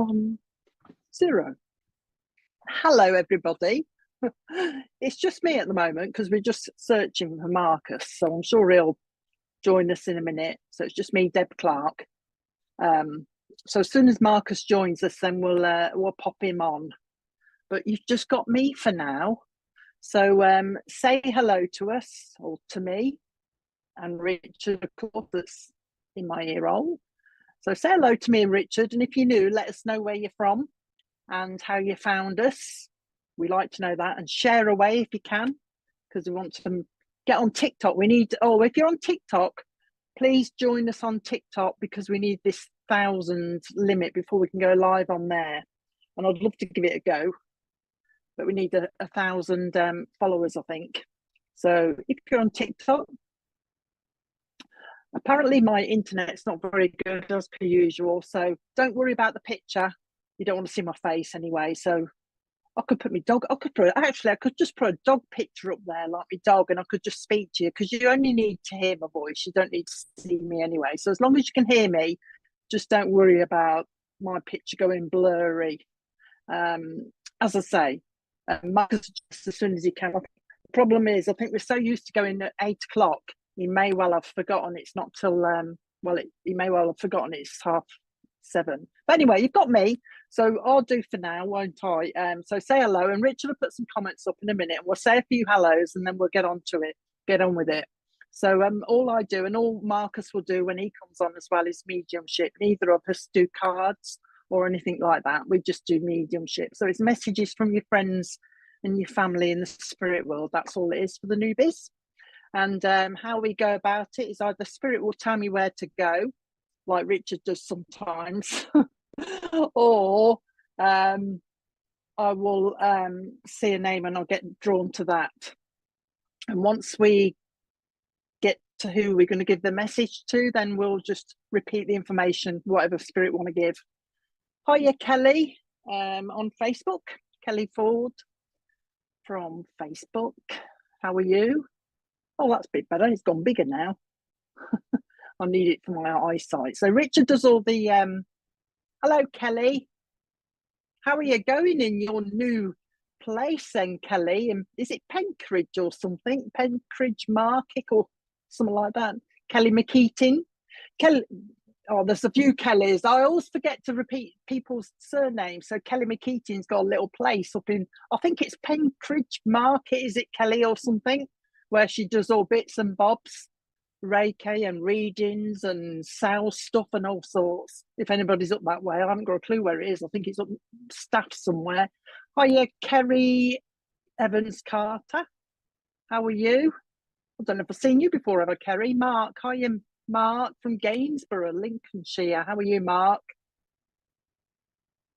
1, 0. Hello, everybody. It's just me at the moment because we're just searching for Marcus, so I'm sure he'll join us in a minute. So it's just me, Deb Clarke. So as soon as Marcus joins us, then we'll pop him on. But you've just got me for now. So say hello to us, or to me, and Richard, of course, that's in my ear hole. So say hello to me and Richard, and if you're new, let us know where you're from and how you found us. We like to know that, and share away if you can, because we want to get on TikTok. We need, if you're on TikTok, please join us on TikTok, because we need this 1,000 limit before we can go live on there. And I'd love to give it a go, but we need a 1,000 followers, I think. So if you're on TikTok, apparently my internet's not very good as per usual, so don't worry about the picture. You don't want to see my face anyway. So I could put my dog, I could just put a dog picture up there, like my dog, and I could just speak to you, because you only need to hear my voice. You don't need to see me anyway. So as long as you can hear me, just don't worry about my picture going blurry. As I say, Marcus, as soon as he can. The problem is, I think we're so used to going at 8 o'clock, he may well have forgotten it's not till, he may well have forgotten it's 7:30. But anyway, you've got me. So I'll do for now, won't I? So say hello, and Richard will put some comments up in a minute, and we'll say a few hellos, and then we'll get on with it. So all I do, and all Marcus will do when he comes on as well, is mediumship. Neither of us do cards or anything like that. We just do mediumship. So it's messages from your friends and your family in the spirit world. That's all it is for the newbies. And how we go about it is either spirit will tell me where to go, like Richard does sometimes, or I will see a name and I'll get drawn to that. And once we get to who we're going to give the message to, then we'll just repeat the information, whatever spirit want to give. Hiya, Kelly, on Facebook. Kelly Ford from Facebook. How are you? Oh, that's a bit better. It's gone bigger now. I need it for my eyesight. So Richard does all the hello, Kelly. How are you going in your new place then, Kelly? And is it Penkridge or something? Penkridge Market or something like that? Kelly McKeating. Kelly. Oh, there's a few Kellys. I always forget to repeat people's surnames. So Kelly McKeating's got a little place up in, I think it's Penkridge Market, is it, Kelly, or something, where she does all bits and bobs, Reiki and readings and sales stuff and all sorts. If anybody's up that way, I haven't got a clue where it is. I think it's up staff somewhere. Hiya, Kerry Evans Carter. How are you? I don't know if I've seen you before ever, Kerry. Mark, hiya, Mark from Gainsborough, Lincolnshire. How are you, Mark?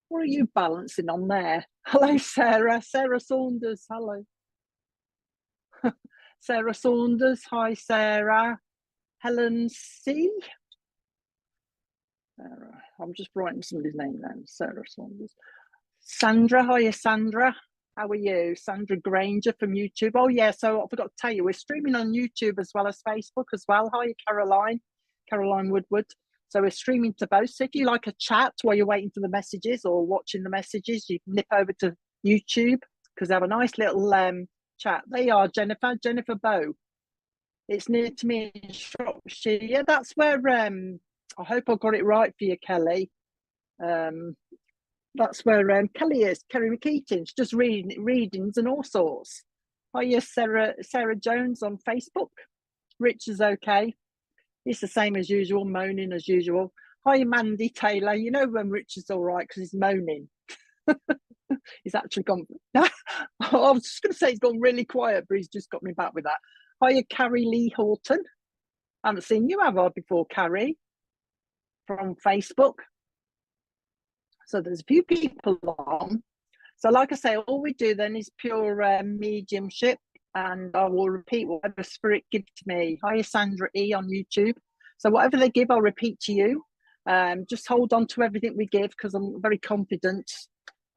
What are you balancing on there? Hello, Sarah. Sarah Saunders. Hello. Sarah Saunders. Hi, Sarah. Helen C. Sarah. I'm just writing somebody's name down. Sarah Saunders. Sandra. Hiya, Sandra. How are you? Sandra Granger from YouTube. Oh, yeah. So I forgot to tell you, we're streaming on YouTube as well as Facebook as well. Hiya, Caroline Woodward. So we're streaming to both. So if you like a chat while you're waiting for the messages or watching the messages, you can nip over to YouTube, because they have a nice little chat. They are Jennifer Bow. It's near to me in Shropshire. Yeah, that's where, I hope I got it right for you, Kelly. That's where Kelly is, Kerry McKeating's, just readings and all sorts. Oh, yes, Sarah Jones on Facebook. Rich is okay. He's the same as usual, moaning as usual. Hi, Mandy Taylor. You know when Rich is all right because he's moaning. He's actually gone. I was just going to say he's gone really quiet, but he's just got me back with that. Hiya, Carrie Lee Horton. I haven't seen you, have I, before, Carrie, from Facebook. So there's a few people on. So like I say, all we do then is pure mediumship, and I will repeat whatever spirit gives to me. Hiya, Sandra E on YouTube. So whatever they give, I'll repeat to you. Just hold on to everything we give, because I'm very confident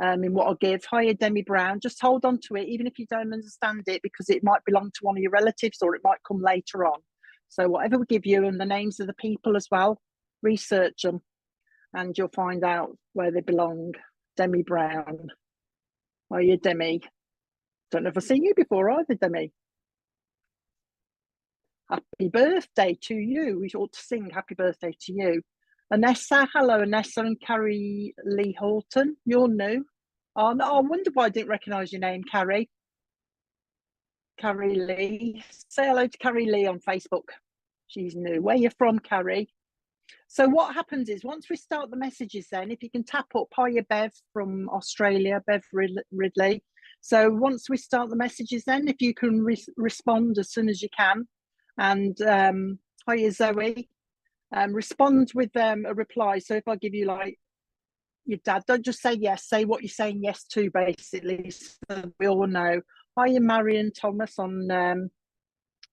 in what I'll give. Hiya, Demi Brown. Just hold on to it, even if you don't understand it, because it might belong to one of your relatives or it might come later on. So whatever we give you, and the names of the people as well, research them. and you'll find out where they belong. Demi Brown. Are you, Demi? Don't know if I've seen you before either, Demi. Happy birthday to you. We ought to sing happy birthday to you. Anessa, hello, Anessa and Carrie Lee Horton. You're new. Oh, no, I wonder why I didn't recognise your name, Carrie. Carrie Lee. Say hello to Carrie Lee on Facebook. She's new. Where you from, Carrie? So what happens is once we start the messages then, if you can tap up, hiya Bev from Australia, Bev Ridley. So once we start the messages then, if you can respond as soon as you can. And hiya Zoe, respond with a reply. So if I give you like your dad, don't just say yes, say what you're saying yes to basically, so we all know. Hiya Marion Thomas on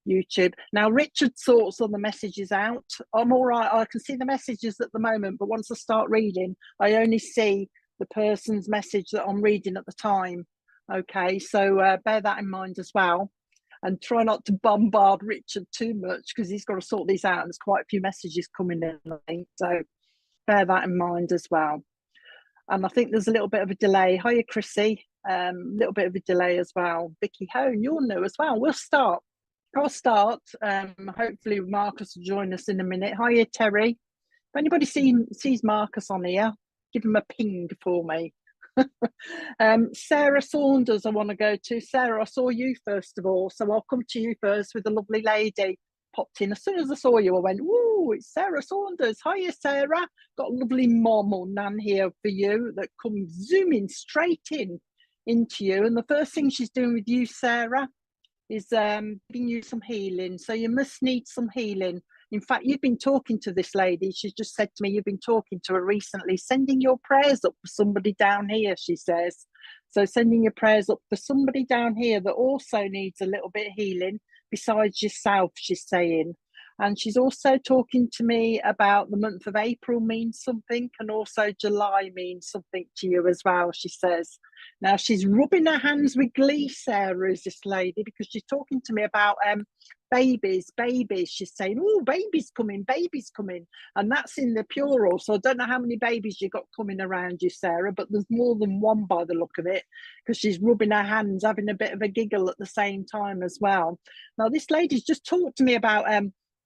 YouTube. Now Richard sorts all the messages out. I'm all right, I can see the messages at the moment, but once I start reading I only see the person's message that I'm reading at the time. Okay, so bear that in mind as well, and try not to bombard Richard too much because he's got to sort these out and there's quite a few messages coming in, I think, so bear that in mind as well. And I think there's a little bit of a delay. Hiya Chrissy, little bit of a delay as well. Vicky Hone, you're new as well. I'll start. Hopefully Marcus will join us in a minute. Hiya Terry. If anybody sees Marcus on here, give him a ping for me. Sarah Saunders I want to go to. Sarah, I saw you first of all, so I'll come to you first with a lovely lady. Popped in as soon as I saw you. I went, "Ooh, it's Sarah Saunders." Hiya Sarah. Got a lovely mom or nan here for you that comes zooming straight into you, and the first thing she's doing with you, Sarah, is giving you some healing. So you must need some healing. In fact, you've been talking to this lady. She's just said to me, you've been talking to her recently, sending your prayers up for somebody down here, she says. So sending your prayers up for somebody down here that also needs a little bit of healing besides yourself, she's saying. And she's also talking to me about the month of April means something, and also July means something to you as well, she says. Now, she's rubbing her hands with glee, Sarah, is this lady, because she's talking to me about babies. She's saying, "Oh, baby's coming. And that's in the plural. So I don't know how many babies you got coming around you, Sarah, but there's more than one by the look of it, because she's rubbing her hands, having a bit of a giggle at the same time as well. Now, this lady's just talked to me about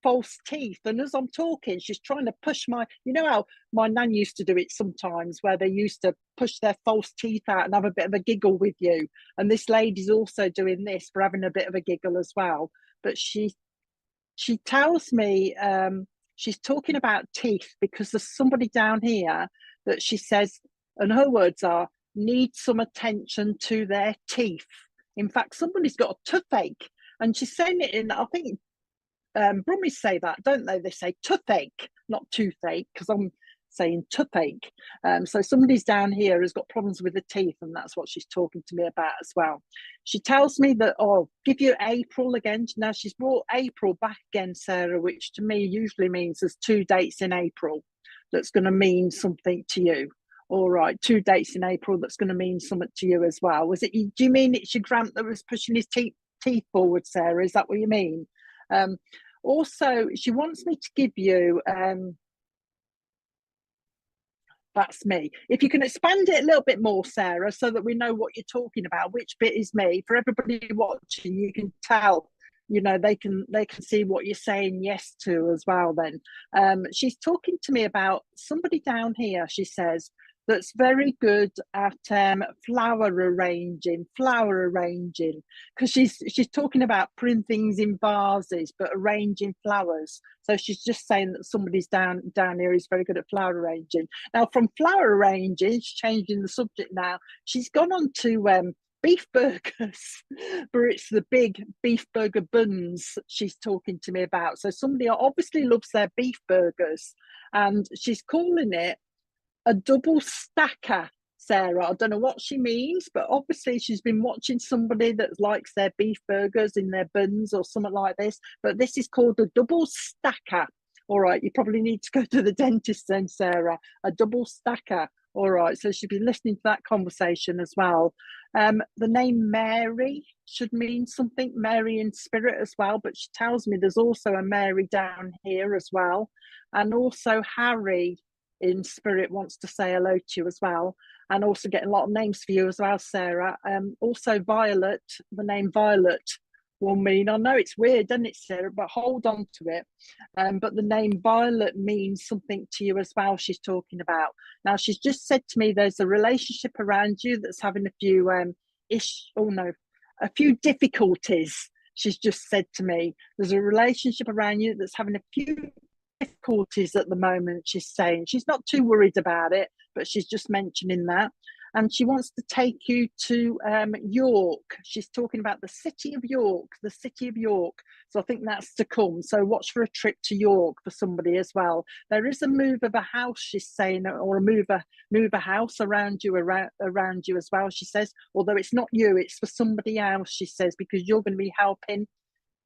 false teeth, and as I'm talking she's trying to push my, you know how my nan used to do it sometimes, where they used to push their false teeth out and have a bit of a giggle with you, and this lady's also doing this for having a bit of a giggle as well. But she tells me she's talking about teeth because there's somebody down here that she says, and her words are, need some attention to their teeth. In fact, somebody's got a toothache, and she's saying it in, I think Brummies say that, don't they? They say toothache, not toothache, because I'm saying toothache. So somebody's down here has got problems with the teeth, and that's what she's talking to me about as well. She tells me that, oh, give you April again. Now she's brought April back again, Sarah, which to me usually means there's 2 dates in April that's going to mean something to you. All right, 2 dates in April that's going to mean something to you as well. Do you mean it's your grant that was pushing his teeth forward, Sarah? Is that what you mean? Also, she wants me to give you, that's me. If you can expand it a little bit more, Sarah, so that we know what you're talking about, which bit is me. For everybody watching, you can tell, you know, they can see what you're saying yes to as well then. She's talking to me about somebody down here, she says, that's very good at flower arranging, because she's talking about putting things in vases, but arranging flowers. So she's just saying that somebody's down here is very good at flower arranging. Now, from flower arranging, she's changing the subject now. She's gone on to beef burgers, but it's the big beef burger buns she's talking to me about. So somebody obviously loves their beef burgers, and she's calling it a double stacker, Sarah. I don't know what she means, but obviously she's been watching somebody that likes their beef burgers in their buns or something like this, but this is called a double stacker. All right, you probably need to go to the dentist then, Sarah. A double stacker. All right, so she'll be listening to that conversation as well. The name Mary should mean something, Mary in spirit as well, but she tells me there's also a Mary down here as well, and also Harry. in spirit wants to say hello to you as well, and also getting a lot of names for you as well, Sarah. Also Violet, the name Violet will mean, I know it's weird, doesn't it, Sarah, but hold on to it. But the name Violet means something to you as well, she's talking about. Now, she's just said to me there's a relationship around you that's having a few a few difficulties. She's just said to me, there's a relationship around you that's having a few difficulties at the moment, she's saying. She's not too worried about it, but she's just mentioning that. And she wants to take you to York. She's talking about the city of York, the city of York. So I think that's to come. So watch for a trip to York for somebody as well. There is a move of a house, she's saying, or move a house around you as well, she says. Although it's not you, it's for somebody else, she says, because you're going to be helping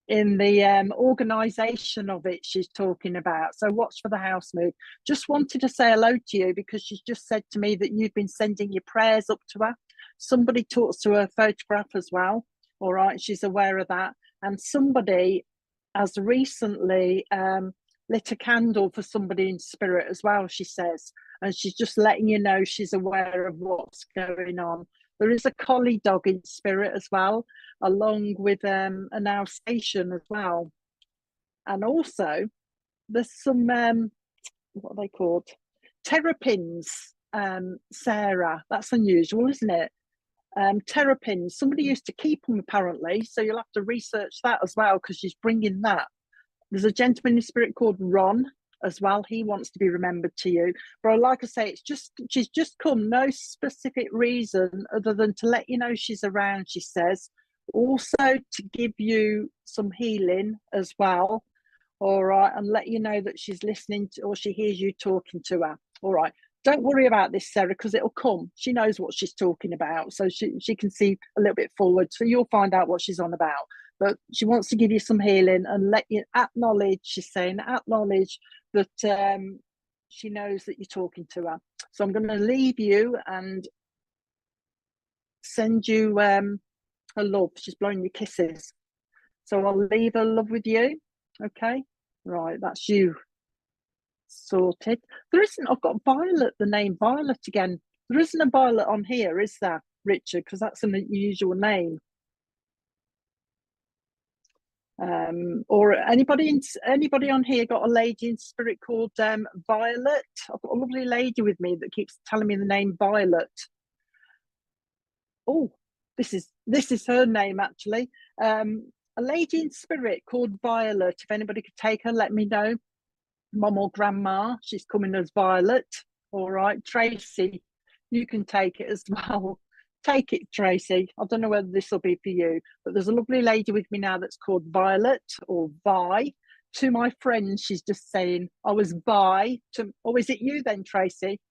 in the organisation of it, she's talking about. So watch for the house move. Just wanted to say hello to you because she's just said to me that you've been sending your prayers up to her. Somebody talks to her photograph as well. All right, she's aware of that. And somebody has recently lit a candle for somebody in spirit as well, she says. And she's just letting you know she's aware of what's going on. There is a collie dog in spirit as well, along with an Alsatian as well. And also, there's some, what are they called? Terrapins, Sarah. That's unusual, isn't it? Terrapins. Somebody used to keep them, apparently. So you'll have to research that as well, because she's bringing that. There's a gentleman in spirit called Ron as well. He wants to be remembered to you. But like I say, she's just come, no specific reason other than to let you know she's around, she says. Also to give you some healing as well. All right. And let you know that she's listening to, or she hears you talking to her. All right. Don't worry about this, Sarah, because it'll come. She knows what she's talking about. So she can see a little bit forward. So you'll find out what she's on about. But she wants to give you some healing and let you acknowledge, she's saying, acknowledge that she knows that you're talking to her. So I'm going to leave you and send you her love. She's blowing you kisses. So I'll leave her love with you. Okay. Right. That's you. Sorted. There isn't, I've got Violet, the name Violet again. There isn't a Violet on here, is there, Richard? Because that's an unusual name. Or anybody on here got a lady in spirit called Violet? I've got a lovely lady with me that keeps telling me the name Violet. Oh, this is her name actually. A lady in spirit called Violet. If anybody could take her, let me know. Mum or grandma, she's coming as Violet. All right, Tracy, you can take it as well. Take it, Tracy. I don't know whether this will be for you, but there's a lovely lady with me now that's called Violet or Vi. To my friend, she's just saying, I was Vi. Or is it you then, Tracy?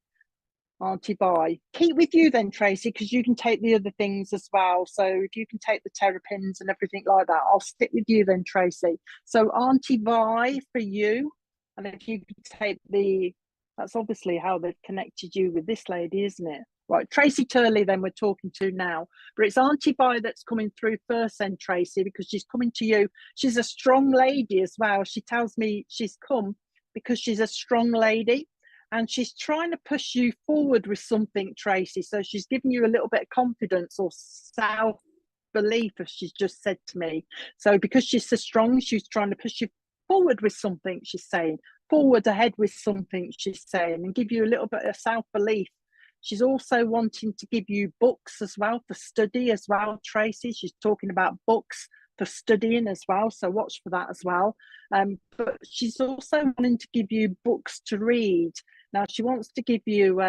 Auntie Vi. Keep with you then, Tracy, because you can take the other things as well. So if you can take the terrapins and everything like that, I'll stick with you then, Tracy. So Auntie Vi for you. And if you could take that's obviously how they've connected you with this lady, isn't it? Right, Tracy Turley then we're talking to now. But it's Auntie Vi that's coming through first then, Tracy, because she's coming to you. She's a strong lady as well. She tells me she's come because she's a strong lady and she's trying to push you forward with something, Tracy. So she's giving you a little bit of confidence or self-belief, as she's just said to me. So because she's so strong, she's trying to push you forward with something, she's saying. Forward ahead with something, she's saying, and give you a little bit of self-belief. She's also wanting to give you books as well for study as well, Tracy. She's talking about books for studying as well, so watch for that as well. But she's also wanting to give you books to read. Now, she wants to give you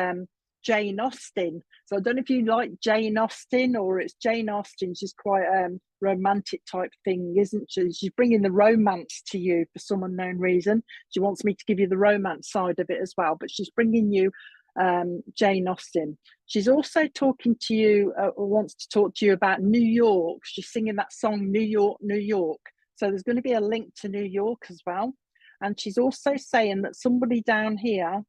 Jane Austen. So I don't know if you like Jane Austen or it's Jane Austen. She's quite romantic type thing, isn't she? She's bringing the romance to you for some unknown reason. She wants me to give you the romance side of it as well, but she's bringing you Jane Austen. She's also talking to you or wants to talk to you about New York. She's singing that song New York, New York. So there's going to be a link to New York as well. And she's also saying that somebody down here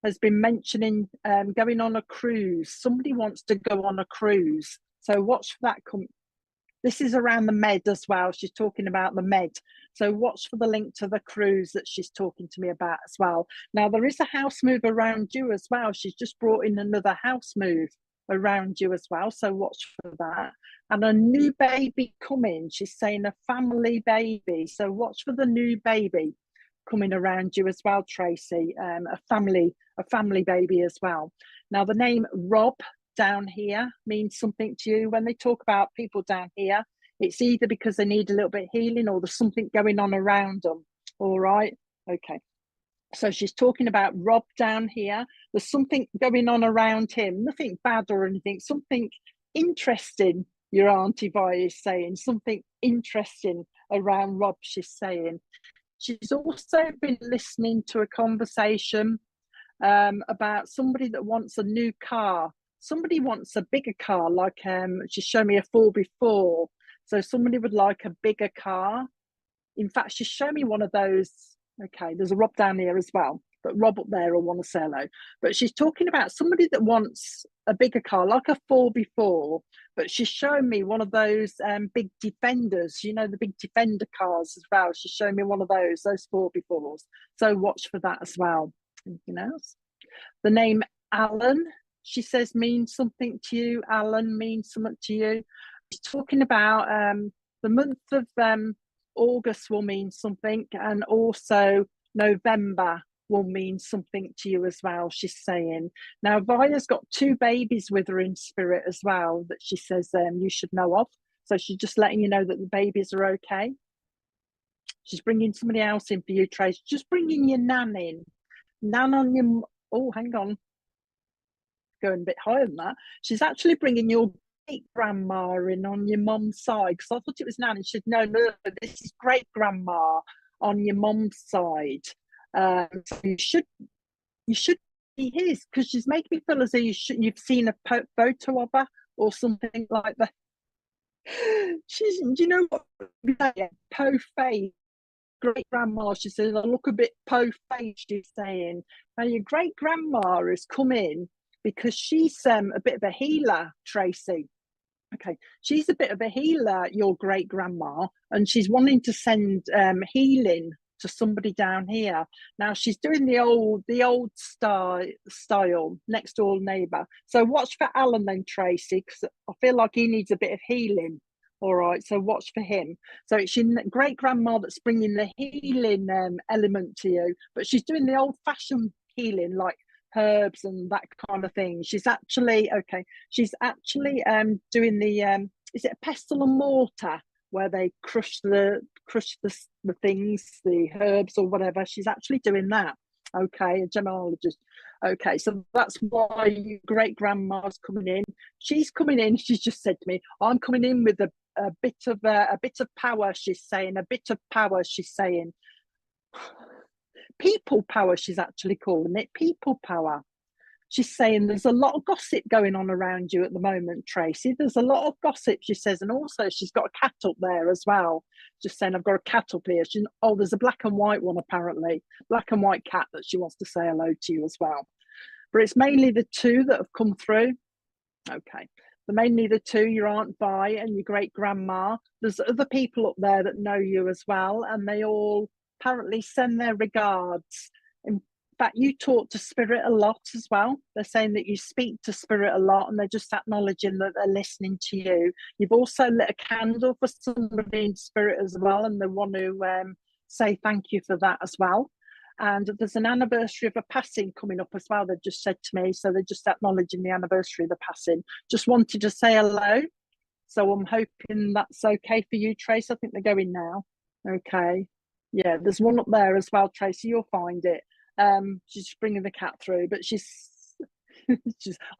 has been mentioning going on a cruise. Somebody wants to go on a cruise. So watch for that This is around the Med as well. She's talking about the Med. So watch for the link to the cruise that she's talking to me about as well. Now, there is a house move around you as well. She's just brought in another house move around you as well. So watch for that. And a new baby coming. She's saying a family baby. So watch for the new baby coming around you as well, Tracy. A family baby as well. Now, the name Rob down here means something to you. When they talk about people down here, it's either because they need a little bit of healing or there's something going on around them. All right. Okay. So she's talking about Rob down here. There's something going on around him, nothing bad or anything, something interesting. Your Auntie Vi is saying something interesting around Rob, she's saying. She's also been listening to a conversation about somebody that wants a new car. Somebody wants a bigger car, like she showed me a 4x4. So somebody would like a bigger car. In fact, she showed me one of those. Okay, there's a Rob down here as well, but Rob up there will want to say hello. But she's talking about somebody that wants a bigger car, like a 4x4. But she's showing me one of those big Defenders, you know, the big Defender cars as well. She's showing me one of those 4x4s. So watch for that as well. Anything else? The name Alan, she says, means something to you. Alan means something to you. She's talking about the month of August will mean something, and also November will mean something to you as well, she's saying. Now, Via's got 2 babies with her in spirit as well that she says you should know of. So she's just letting you know that the babies are okay. She's bringing somebody else in for you, Trace. Just bringing your nan in. Nan on your... Oh, hang on. Going a bit higher than that. She's actually bringing your great-grandma in on your mum's side, because I thought it was nan, and she said, no, this is great-grandma on your mum's side. So you should be his, because she's making me feel as though you've seen a photo of her or something like that. She's, do you know what? Po-faced. Great-grandma, she says, I look a bit po-faced, she's saying. Now, your great-grandma has come in because she's a bit of a healer, Tracy. Okay, she's a bit of a healer, your great-grandma, and she's wanting to send healing to somebody down here. Now, she's doing the old style, next door neighbour. So watch for Alan then, Tracy, because I feel like he needs a bit of healing. All right, so watch for him. So it's your great-grandma that's bringing the healing element to you, but she's doing the old-fashioned healing, like herbs and that kind of thing. She's actually doing the is it a pestle and mortar, where they crush the things, the herbs or whatever. She's actually doing that. Okay, a gemologist. Okay, so that's why your great-grandma's coming in. She's coming in. She's just said to me, I'm coming in with a bit of power, she's saying. A bit of power, she's saying. People power, she's actually calling it. People power. She's saying there's a lot of gossip going on around you at the moment, Tracy. There's a lot of gossip, she says. And also she's got a cat up there as well. Just saying, I've got a cat up here. There's a black and white one, apparently. Black and white cat that she wants to say hello to you as well. But it's mainly the 2 that have come through. Okay. Mainly the 2, your Aunt Vi and your great-grandma. There's other people up there that know you as well, and they all apparently send their regards. In fact, you talk to spirit a lot as well. They're saying that you speak to spirit a lot, and they're just acknowledging that they're listening to you. You've also lit a candle for somebody in spirit as well, and they want to say thank you for that as well. And there's an anniversary of a passing coming up as well, they've just said to me. So they're just acknowledging the anniversary of the passing. Just wanted to say hello. So I'm hoping that's okay for you, Trace. I think they're going now. Okay. Yeah, there's one up there as well, Tracy. You'll find it. She's just bringing the cat through, but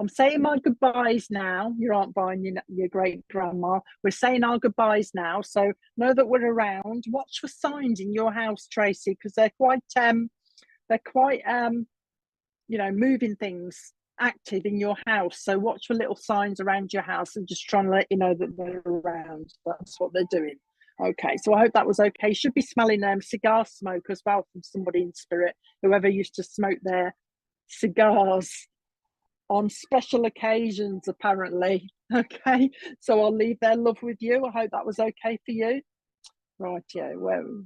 I'm saying my goodbyes now. You aren't buying your great-grandma. We're saying our goodbyes now. So know that we're around. Watch for signs in your house, Tracy, because they're quite moving things, active in your house. So watch for little signs around your house and just trying to let you know that they're around. That's what they're doing. Okay, so I hope that was okay. Should be smelling cigar smoke as well from somebody in spirit, whoever used to smoke their cigars. on special occasions, apparently. Okay, so I'll leave their love with you. I hope that was okay for you. Right, yeah, well.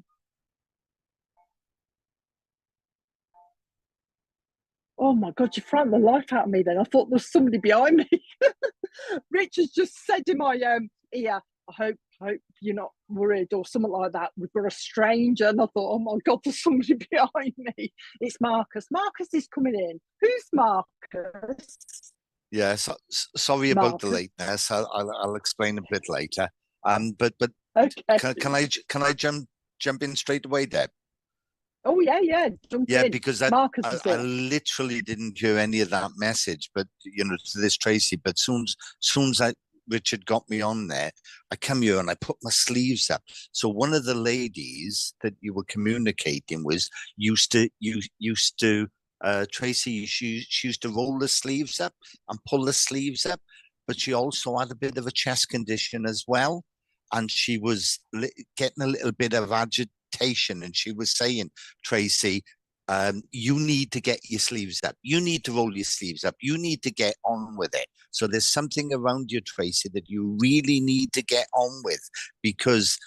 Oh my God, you frightened the life out of me then. I thought there was somebody behind me. Richard's just said in my ear, I hope you're not worried or something like that. We've got a stranger. And I thought, oh my God, there's somebody behind me. It's Marcus. Marcus is coming in. Who's Marcus? Yeah, sorry about the Marcus. lateness. I'll explain a bit later. But Okay. can I jump in straight away, Deb? Oh yeah, jump Yeah, in. because Marcus is I here. literally didn't hear any of that message, but to this Tracy. But soon as Richard got me on there, I come here and I put my sleeves up. So one of the ladies that you were communicating with used to Tracy. She used to roll the sleeves up and pull the sleeves up, but she also had a bit of a chest condition as well, and she was getting a little bit of agitation, and she was saying, Tracy, you need to get your sleeves up. You need to roll your sleeves up. You need to get on with it. So there's something around you, Tracy, that you really need to get on with, because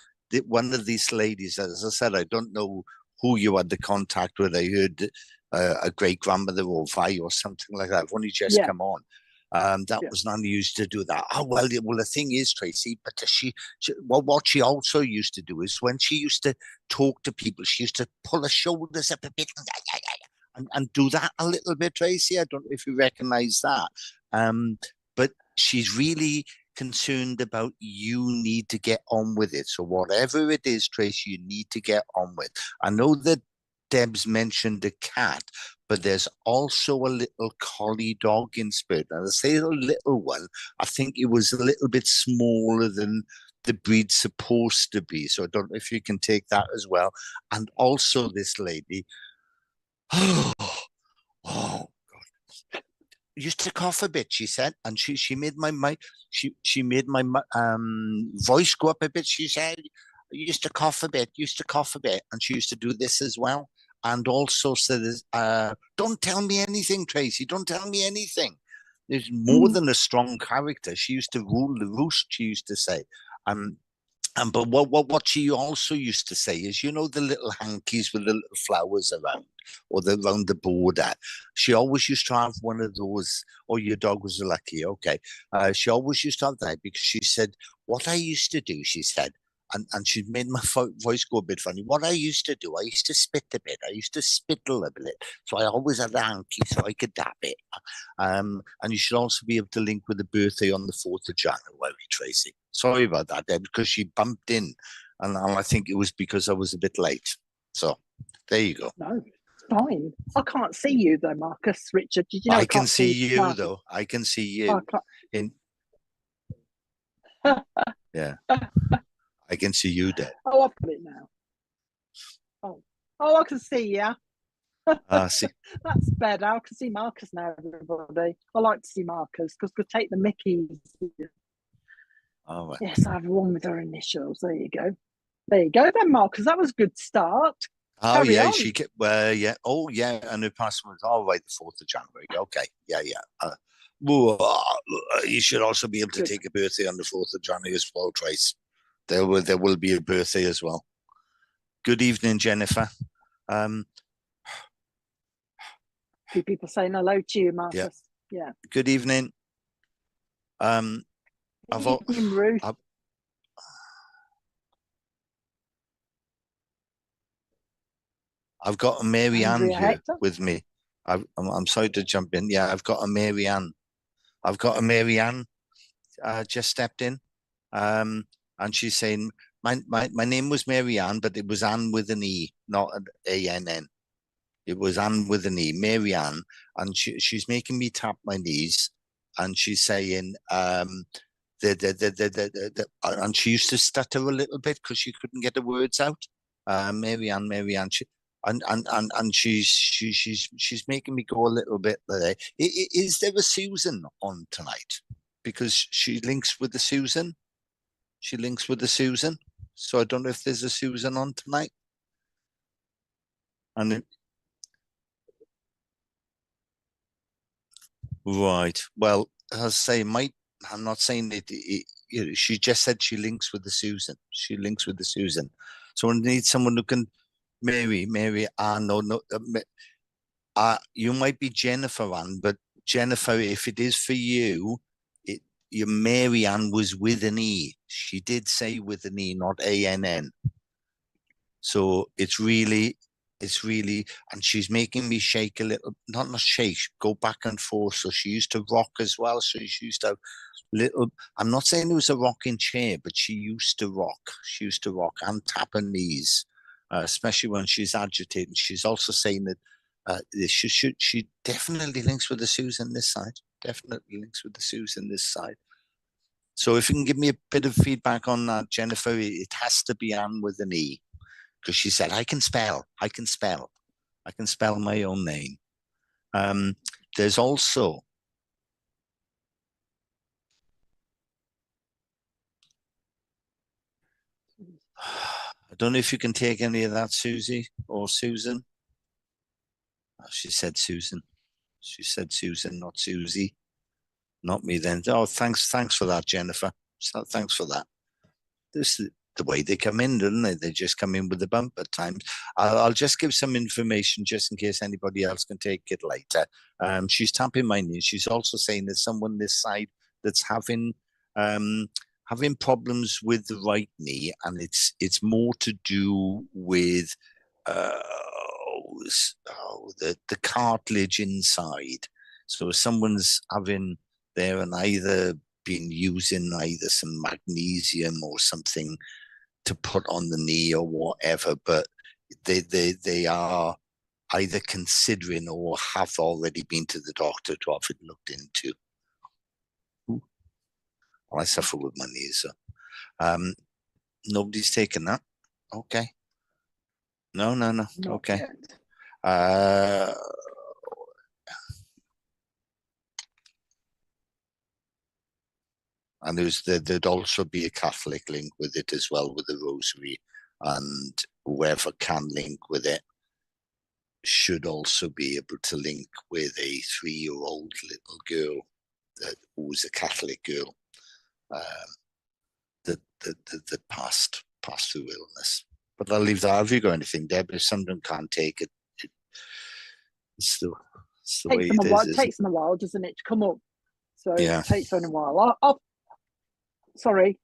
one of these ladies, as I said, I don't know who you had the contact with. I heard a great grandmother or Vi or something like that. I've only just Yeah. come on. That was not used to do that. Oh, well, the thing is, Tracy, but what she also used to do is when she used to talk to people, she used to pull her shoulders up a bit and do that a little bit, Tracy. I don't know if you recognize that. But she's really concerned about you need to get on with it. So whatever it is, Tracy, you need to get on with. I know that Deb's mentioned a cat, but there's also a little collie dog in spirit. And I say a little one, I think it was a little bit smaller than the breed's supposed to be. So I don't know if you can take that as well. And also this lady, oh, God, used to cough a bit, she said, and she made she made my voice go up a bit. She said, used to cough a bit, and she used to do this as well. And also said, don't tell me anything, Tracy, don't tell me anything. There's more than a strong character. She used to rule the roost, she used to say. But what she also used to say is, the little hankies with the little flowers around, or around the border. She always used to have one of those. Oh, your dog was lucky. Okay. She always used to have that, because she said, what I used to do, she said, and she made my voice go a bit funny. What I used to do, I used to spit a bit. I used to spittle a bit. So I always had a hanky so I could dab it. And you should also be able to link with the birthday on the 4th of January, Tracy. Sorry about that, Deb, because she bumped in, and I think it was because I was a bit late. So there you go. No, it's fine. I can't see you though, Marcus. Richard, did you know I I can can't see you Marcus? though. I can see you. Yeah, I can see you, Deb. Oh, I've got it now. Oh, I can see you. See. That's better. I can see Marcus now, everybody. I like to see Marcus because could take the Mickeys. All right. Yes, I have one with her initials. There you go. There you go then, Marcus. That was a good start. Oh, Carry yeah, on. she kept, yeah. Oh, yeah, and her password was all right, the 4th of January. Okay, yeah. You should also be able to take a birthday on the 4th of January as well, Trace. There will be a birthday as well. Good evening, Jennifer. Few people saying hello to you, Marcus. Yeah. Good evening. Ruth. I've got a Mary Ann here Hector with me. I'm sorry to jump in. Yeah, I've got a Mary Ann. Just stepped in, and she's saying my name was Mary Ann, but it was Ann with an E, not an A-N-N. It was Ann with an E, Mary Ann, and she's making me tap my knees, and she's saying and she used to stutter a little bit because she couldn't get the words out. Mary Ann, and she's making me go a little bit there. Is there a Susan on tonight? Because she links with the Susan. So I don't know if there's a Susan on tonight. And Right. Well, as I say, I'm not saying she just said she links with the Susan. She links with the Susan. So I need someone who can, Mary Ann, no, you might be Jennifer Ann, but Jennifer, if it is for you, your Mary Ann was with an E. She did say with an E, not ANN. So it's really, and she's making me shake a little, not shake, go back and forth. So she used to rock as well. So she used to have little, I'm not saying it was a rocking chair, but she used to rock. She used to rock and tap her knees, especially when she's agitated. She's also saying that she definitely links with the Susan this side. Definitely links with the Susan this side. So if you can give me a bit of feedback on that, Jennifer, it has to be Anne with an E. Because she said, I can spell my own name. There's also, I don't know if you can take any of that, Susie or Susan. Oh, she said Susan. She said Susan, not Susie. Not me then. Oh, thanks for that, Jennifer. So thanks for that. This is the way they come in, don't they? They just come in with the bump at times. I'll just give some information just in case anybody else can take it later. She's tapping my knee. She's also saying there's someone this side that's having problems with the right knee, and it's more to do with the cartilage inside. So if someone's having there and either been using either some magnesium or something to put on the knee or whatever, but they are either considering or have already been to the doctor to have it looked into. Well, I suffer with my knees, so nobody's taken that. Okay. No. Not okay. Yet. And there'd also be a Catholic link with it as well, with the rosary, and whoever can link with it should also be able to link with a 3-year-old little girl who's a Catholic girl that passed through illness. But I'll leave that. Have you got anything, Deb? If someone can't take it, it's the way it is. It takes them a while, doesn't it, to come up? So yeah. It takes them a while. Sorry.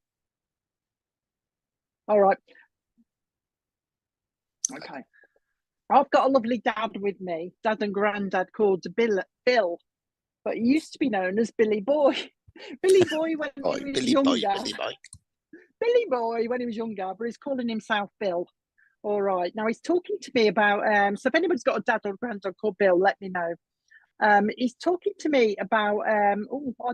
All right. Okay. I've got a lovely dad with me, dad and granddad, called Bill, but he used to be known as Billy Boy. Billy Boy when he was younger. Billy Boy when he was younger, but he's calling himself Bill. All right. Now he's talking to me about, so if anybody's got a dad or granddad called Bill, let me know. He's talking to me about, I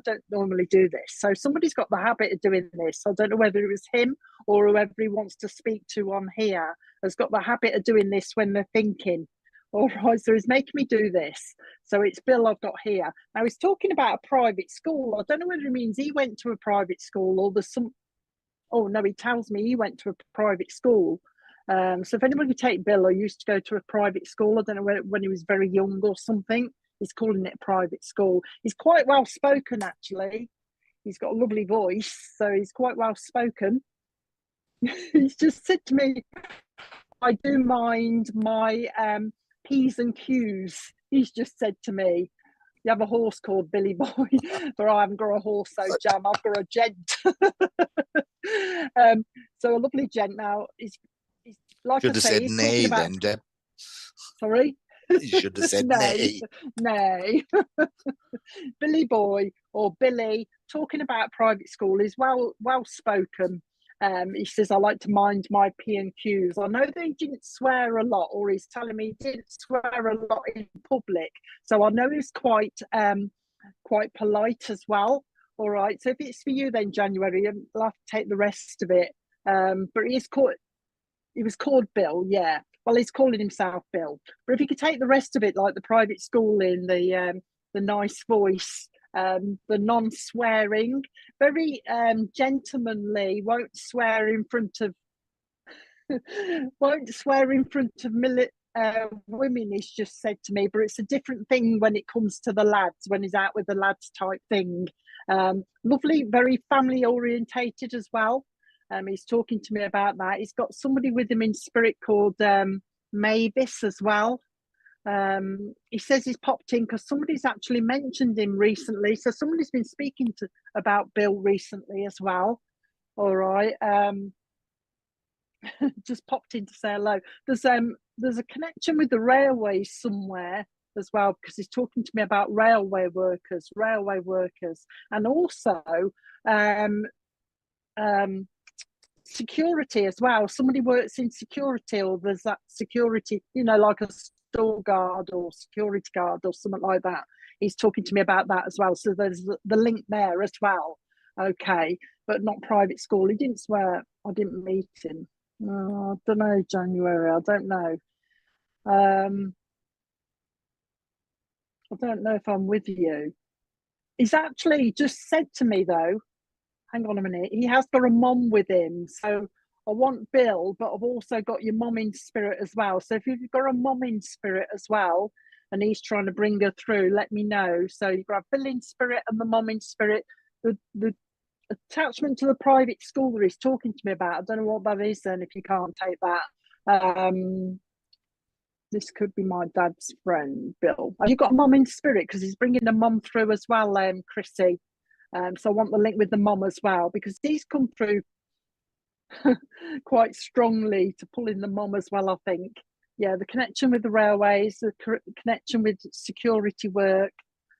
don't normally do this. So somebody's got the habit of doing this. I don't know whether it was him or whoever he wants to speak to on here has got the habit of doing this when they're thinking. All right, so he's making me do this. So it's Bill I've got here. Now he's talking about a private school. I don't know whether it means he went to a private school or there's some, oh no, he tells me he went to a private school. So if anybody would take Bill, I used to go to a private school. I don't know when he was very young or something. He's calling it a private school. He's quite well spoken, actually. He's got a lovely voice, so he's quite well spoken. He's just said to me, I do mind my P's and Q's. He's just said to me, you have a horse called Billy Boy, but I haven't got a horse, so Jam, I've got a gent. So a lovely gent now. He's like should I say, have said nay about... then, Deb. Sorry? You should have said nay. Nay. Billy Boy or Billy talking about private school is well spoken. He says, I like to mind my P and Qs. I know that he didn't swear a lot, or he's telling me he didn't swear a lot in public. So I know he's quite polite as well. All right. So if it's for you then, January, I'll have to take the rest of it. But he was called Bill, yeah. Well, he's calling himself Bill. But if you could take the rest of it, like the private schooling, the nice voice, the non-swearing, very gentlemanly, won't swear in front of women, he's just said to me, but it's a different thing when it comes to the lads, when he's out with the lads type thing. Lovely, very family orientated as well. He's talking to me about that. He's got somebody with him in spirit called Mavis as well. He says he's popped in because somebody's actually mentioned him recently. So somebody's been speaking about Bill recently as well. All right. Just popped in to say hello. There's a connection with the railways somewhere as well, because he's talking to me about railway workers, and also security as well. Somebody works in security, or there's that security, you know, like a store guard or security guard or something like that. He's talking to me about that as well. So there's the link there as well. Okay, but not private school. He didn't swear. I didn't meet him. Oh, I don't know, January. I don't know. I don't know if I'm with you. He's actually just said to me, though, hang on a minute, he has got a mom with him. So I want Bill, but I've also got your mom in spirit as well. So if you've got a mom in spirit as well, and he's trying to bring her through, let me know. So you've got Bill in spirit and the mom in spirit. The attachment to the private school that he's talking to me about, I don't know what that is then, if you can't take that. This could be my dad's friend, Bill. Have you got mom in spirit? Because he's bringing the mom through as well, Chrissy. So I want the link with the mom as well, because he's come through quite strongly to pull in the mom as well, I think. Yeah, the connection with the railways, the connection with security work,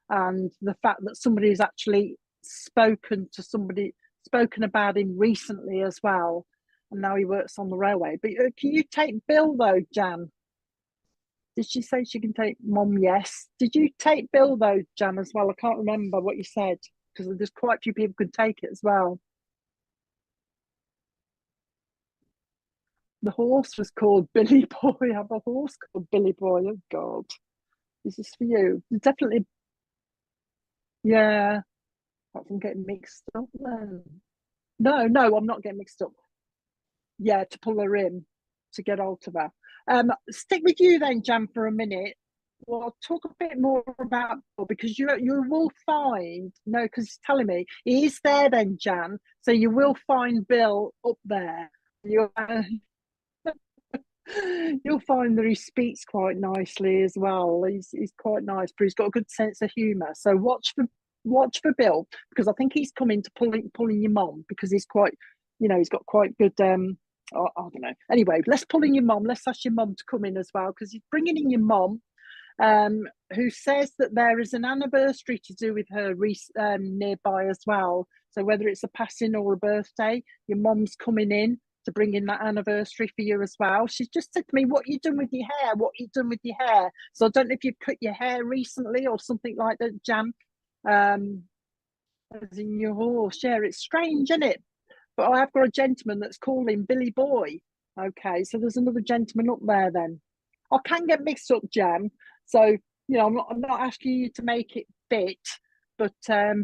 and the fact that somebody has actually spoken about him recently as well, and now he works on the railway. But can you take Bill though, Jan? Did she say she can take mom? Yes. Did you take Bill though, Jan, as well? I can't remember what you said, because there's quite a few people could take it as well. The horse was called Billy Boy. I have a horse called Billy Boy. Oh God, this is for you. Definitely. Yeah. I'm getting mixed up then. No, I'm not getting mixed up. Yeah, to pull her in, to get hold of her. Stick with you then, Jan, for a minute. Well, talk a bit more about Bill, because you will find, no, because he's telling me he is there then, Jan. So you will find Bill up there. You'll find that he speaks quite nicely as well. He's quite nice, but he's got a good sense of humour. So watch for Bill, because I think he's coming to pulling your mom, because he's quite, you know, he's got quite good I don't know. Anyway, let's pull in your mom. Let's ask your mom to come in as well, because he's bringing in your mom, who says that there is an anniversary to do with her nearby as well. So whether it's a passing or a birthday, your mom's coming in to bring in that anniversary for you as well. She's just said to me, what you done with your hair? What you done with your hair? So I don't know if you've cut your hair recently or something like that, Jan. As in your horse. Yeah, it's strange, isn't it? But I have got a gentleman that's calling Billy Boy. Okay, so there's another gentleman up there then. I can get mixed up, Jan. So, you know, I'm not asking you to make it fit, but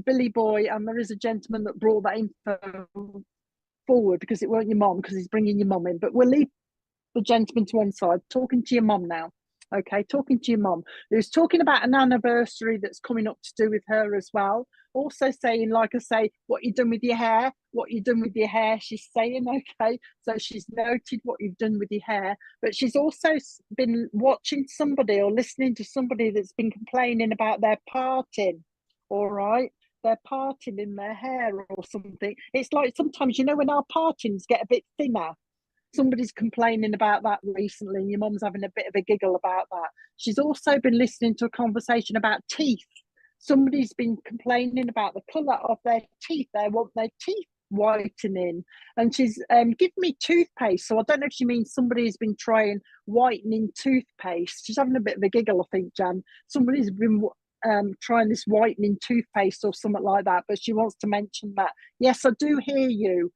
Billy Boy, and there is a gentleman that brought that info forward, because it weren't your mom, because he's bringing your mom in. But we'll leave the gentleman to one side, talking to your mom now. Okay, talking to your mom, who's talking about an anniversary that's coming up to do with her as well. Also saying, like I say, what you done with your hair? What you done with your hair? She's saying, okay, so she's noted what you've done with your hair, but she's also been watching somebody or listening to somebody that's been complaining about their parting. All right, they're parting in their hair or something. It's like sometimes, you know, when our partings get a bit thinner. Somebody's complaining about that recently, and your mum's having a bit of a giggle about that. She's also been listening to a conversation about teeth. Somebody's been complaining about the colour of their teeth. They want their teeth whitening, and she's given me toothpaste. So I don't know if she means somebody's been trying whitening toothpaste. She's having a bit of a giggle, I think, Jan. Somebody's been trying this whitening toothpaste or something like that, but she wants to mention that. Yes, I do hear you.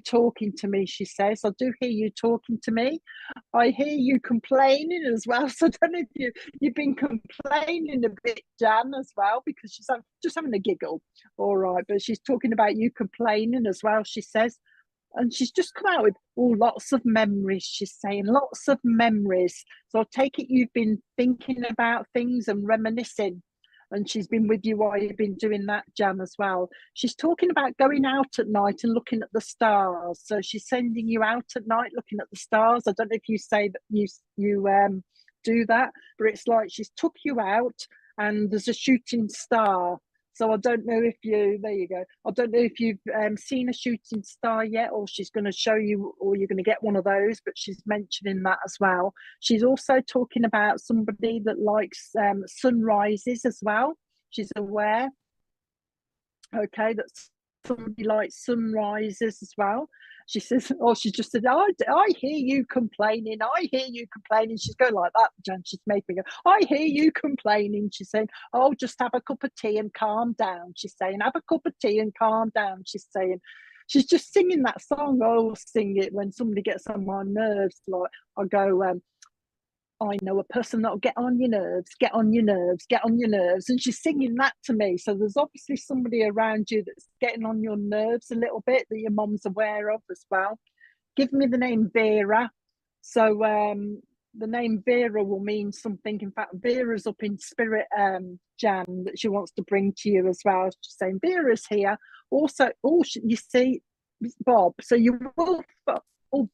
Talking to me, she says. I do hear you talking to me. I hear you complaining as well. So I don't know if you've been complaining a bit, Jan, as well, because she's just having a giggle. All right, but she's talking about you complaining as well, she says. And she's just come out with lots of memories. She's saying lots of memories. So I take it you've been thinking about things and reminiscing. And she's been with you while you've been doing that, Jan, as well. She's talking about going out at night and looking at the stars. So she's sending you out at night looking at the stars. I don't know if you say that you do that, but it's like she's took you out and there's a shooting star. So I don't know if there you go. I don't know if you've seen a shooting star yet, or she's going to show you, or you're going to get one of those, but she's mentioning that as well. She's also talking about somebody that likes sunrises as well. She's aware, okay, that somebody likes sunrises as well. She says, she just said, I hear you complaining. I hear you complaining. She's going like that, Jan. She's making me go, I hear you complaining. She's saying, oh, just have a cup of tea and calm down. She's saying, have a cup of tea and calm down. She's saying, she's just singing that song. Oh, sing it when somebody gets on my nerves. Like I go, I know a person that'll get on your nerves, get on your nerves, get on your nerves. And she's singing that to me. So there's obviously somebody around you that's getting on your nerves a little bit that your mom's aware of as well. Give me the name Vera. So the name Vera will mean something. In fact, Vera's up in spirit, Jan, that she wants to bring to you as well. She's saying Vera's here. Also, you see, Bob. So you will,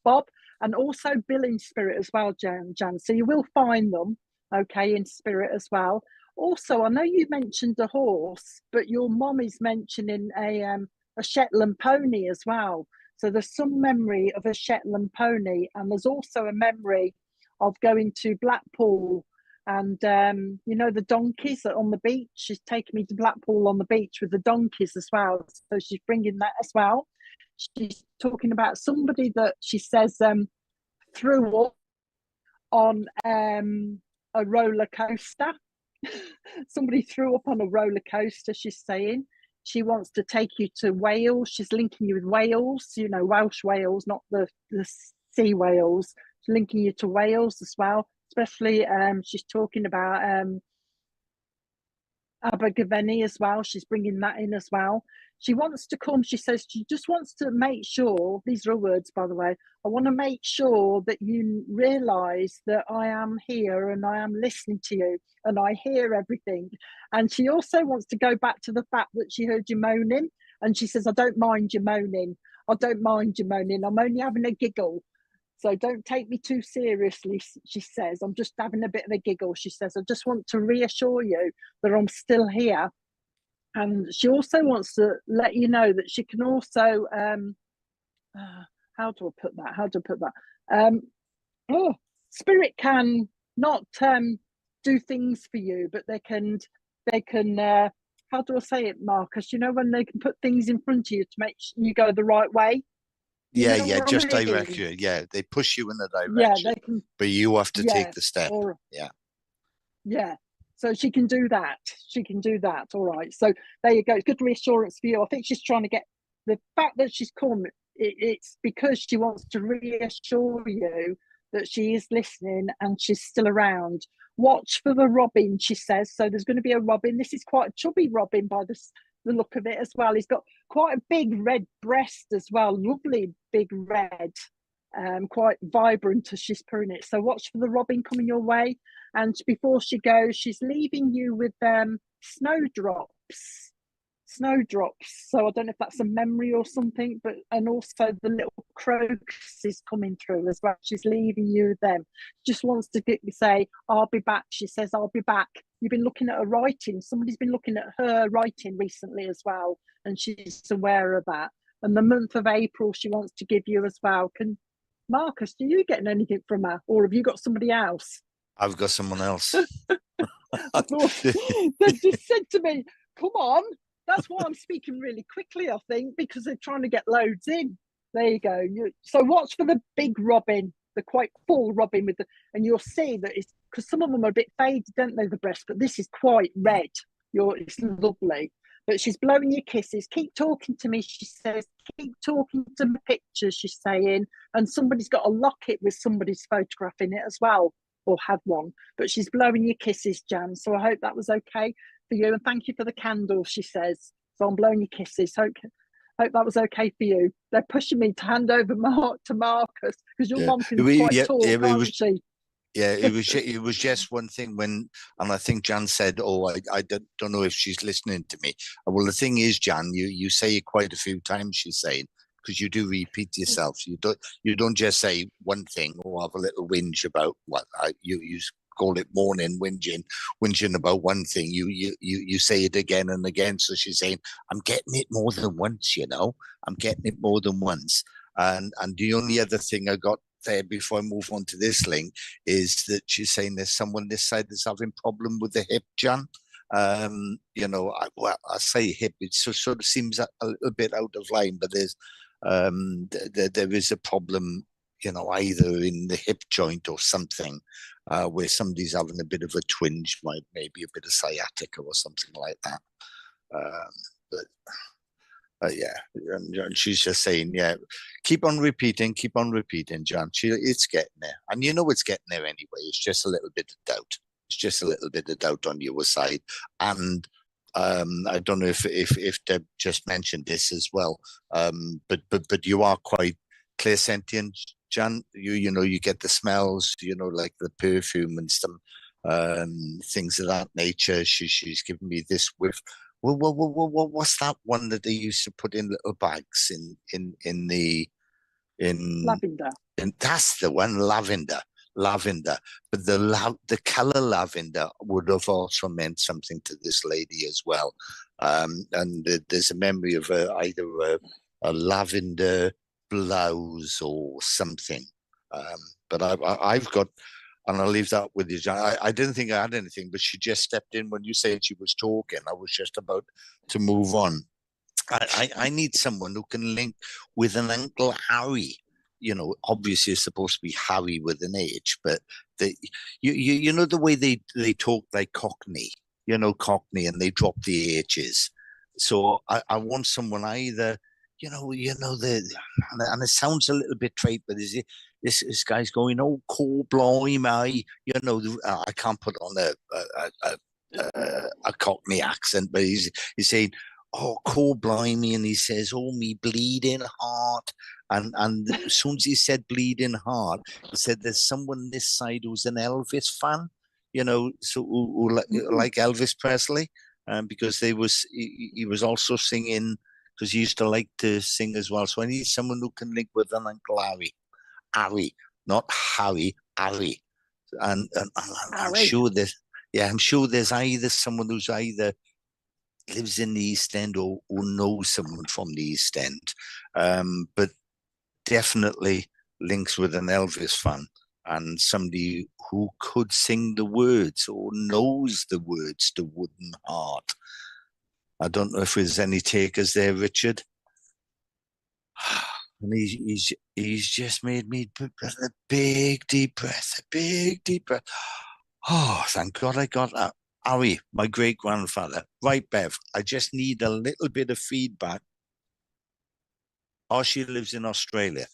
Bob. And also Bill in spirit as well, Jan. So you will find them, okay, in spirit as well. Also, I know you mentioned a horse, but your mom is mentioning a Shetland pony as well. So there's some memory of a Shetland pony, and there's also a memory of going to Blackpool and the donkeys on the beach. She's taking me to Blackpool on the beach with the donkeys as well. So she's bringing that as well. She's talking about somebody that she says threw up on a roller coaster. Somebody threw up on a roller coaster, she's saying. She wants to take you to Wales. She's linking you with Wales, Welsh Wales, not the sea whales. She's linking you to Wales as well. Especially, she's talking about Abergavenny as well. She's bringing that in as well. She wants to come. She says she just wants to make sure, these are her words, by the way, I want to make sure that you realise that I am here and I am listening to you and I hear everything. And she also wants to go back to the fact that she heard you moaning. And she says, I don't mind you moaning. I don't mind you moaning. I'm only having a giggle. So don't take me too seriously, she says. I'm just having a bit of a giggle. She says, I just want to reassure you that I'm still here. And she also wants to let you know that she can also, how do I put that? Spirit can not do things for you, but they can, how do I say it, Marcus? When they can put things in front of you to make you go the right way. Yeah, just direct you. Yeah, they push you in the direction. Yeah, they can, but you have to take the step. Yeah. So she can do that. All right. So there you go. It's good reassurance for you. I think she's trying to get the fact that she's come. It's because she wants to reassure you that she is listening and she's still around. Watch for the robin, she says. So there's going to be a robin. This is quite a chubby robin by the look of it as well. He's got quite a big red breast as well. Lovely big red. Quite vibrant as she's putting it. So watch for the robin coming your way. And before she goes, she's leaving you with snowdrops. So I don't know if that's a memory or something, and also the little crocus is coming through as well. She's leaving you with them. Just wants to say, I'll be back. She says, I'll be back. You've been looking at her writing. Somebody's been looking at her writing recently as well, and she's aware of that. And the month of April, she wants to give you as well. Marcus, do you getting anything from her, or have you got somebody else? I've got someone else. They just said to me, come on. That's why I'm speaking really quickly, I think, because they're trying to get loads in. There you go. So watch for the big robin, the quite full robin and you'll see that it's because some of them are a bit faded, don't they, the breast, but this is quite red. It's lovely. But she's blowing you kisses. Keep talking to me, she says. Keep talking to my pictures, she's saying. And somebody's got a locket with somebody's photograph in it as well, or had one. But she's blowing you kisses, Jan. So I hope that was okay for you. And thank you for the candle, she says. So I'm blowing you kisses. Hope that was okay for you. They're pushing me to hand over to Marcus because your Yeah, mum can quite talk, it can't was. she? Yeah, it was just one thing when, and I think Jan said, "Oh, I don't know if she's listening to me." Well, the thing is, Jan, you say it quite a few times. She's saying, because you do repeat yourself. You don't just say one thing or have a little whinge about what you call it morning whinging about one thing. You say it again and again. So she's saying, "I'm getting it more than once. I'm getting it more than once." And the only other thing I got there before I move on to this link is that she's saying there's someone this side that's having problem with the hip, Jan. I say hip, it sort of seems a little bit out of line, but there is a problem, either in the hip joint or something, where somebody's having a bit of a twinge, maybe a bit of sciatica or something like that. Yeah, and she's just saying, yeah, keep on repeating, John. It's getting there, and it's getting there anyway. It's just a little bit of doubt. It's just a little bit of doubt on your side, and I don't know if Deb just mentioned this as well, but you are quite clairsentient, Jan. You get the smells, like the perfume and some things of that nature. She's given me this whiff. What's that one that they used to put in little bags in Lavender. and that's the one, lavender. But the color lavender would have also meant something to this lady as well. And there's a memory of either a lavender blouse or something. But I've got, and I'll leave that with you, John. I didn't think I had anything, but she just stepped in when you said she was talking. I was just about to move on. I need someone who can link with an Uncle Harry. Obviously it's supposed to be Harry with an H, but the way they talk like Cockney, Cockney, and they drop the H's. So I want someone either, and it sounds a little bit trite, but is it? This guy's going, oh, cool, blimey, I can't put on a Cockney accent, but he's saying, oh, cool, blimey, and he says, oh, me bleeding heart, and as soon as he said bleeding heart, he said there's someone this side who's an Elvis fan, so who like Elvis Presley, because he was also singing, because he used to like to sing as well. So I need someone who can link with an Uncle Harry, not Harry, Harry. And I'm sure there's either someone who's either lives in the East End or knows someone from the East End, but definitely links with an Elvis fan and somebody who could sing the words or knows the words to Wooden Heart. I don't know if there's any takers there, Richard. And he's just made me a big deep breath, Oh, thank God I got that. Harry, my great grandfather. Right, Bev, I just need a little bit of feedback. Oh, she lives in Australia.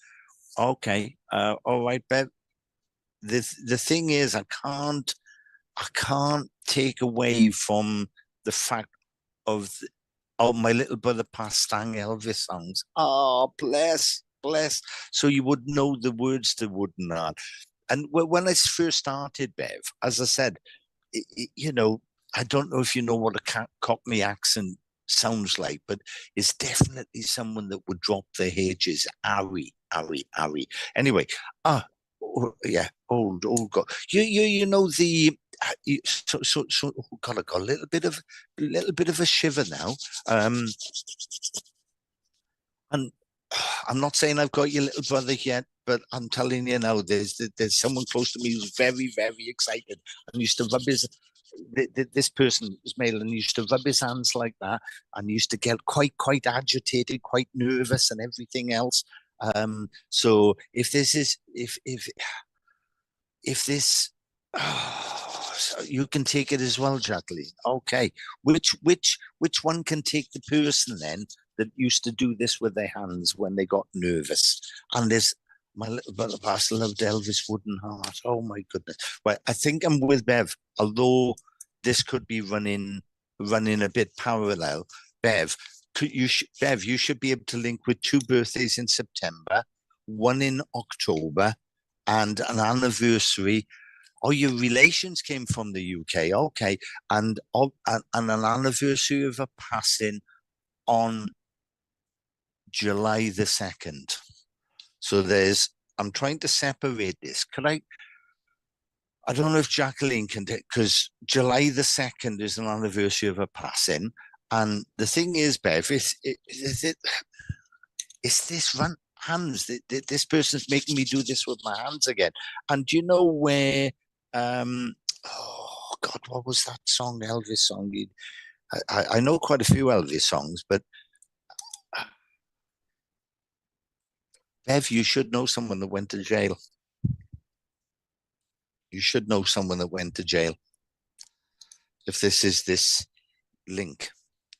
Okay. All right, Bev. The thing is, I can't take away from the fact of my little brother passed sang Elvis songs. Oh, bless. So you would know the words to Wooden Heart. And when I first started, Bev, as I said, I don't know if you know what a Cockney accent sounds like, but it's definitely someone that would drop the H's. Harry. Anyway, yeah, old God. You know the. So God, I got a little bit of a shiver now. And I'm not saying I've got your little brother yet, but I'm telling you now, there's someone close to me who's very, very excited and used to rub his. This person is male and used to rub his hands like that and used to get quite agitated, quite nervous, and everything else. So if this, so you can take it as well, Jacqueline. Okay, which one can take the person then that used to do this with their hands when they got nervous? And there's my little brother pastor loved Elvis Wooden Heart. Oh my goodness. Well, I think I'm with Bev, although this could be running a bit parallel. Bev, Bev, you should be able to link with 2 birthdays in September, 1 in October, and an anniversary. Oh, your relations came from the UK, okay, and an anniversary of a passing on July the 2nd. So I'm trying to separate this. I don't know if Jacqueline can, because July the 2nd is an anniversary of a passing. And the thing is, Bev, is this hands? This person's making me do this with my hands again. And do you know where, oh God, what was that song, Elvis song? I know quite a few Elvis songs, but Bev, you should know someone that went to jail. You should know someone that went to jail. If this is this link,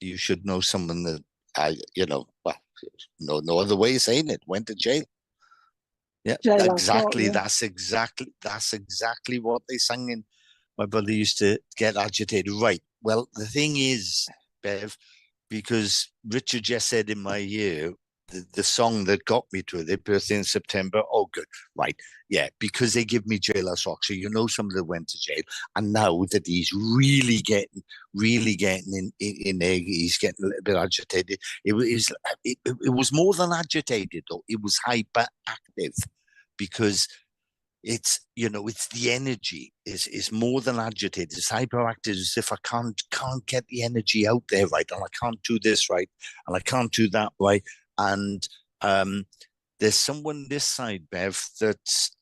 you should know someone that no other way of saying it, went to jail. Yeah, Jail, exactly. Thought, yeah. That's exactly what they sang in. My brother used to get agitated. Right. Well, the thing is, Bev, because Richard just said in my ear, the song that got me to their birthday in September. Oh, good. Right. Yeah. Because they give me jailhouse rock. So, someone that went to jail. And now that he's really getting in there, he's getting a little bit agitated. It was more than agitated, though. It was hyperactive because it's the energy is more than agitated. It's hyperactive, as if I can't get the energy out there right, and I can't do this right, and I can't do that right. And there's someone this side, Bev, that's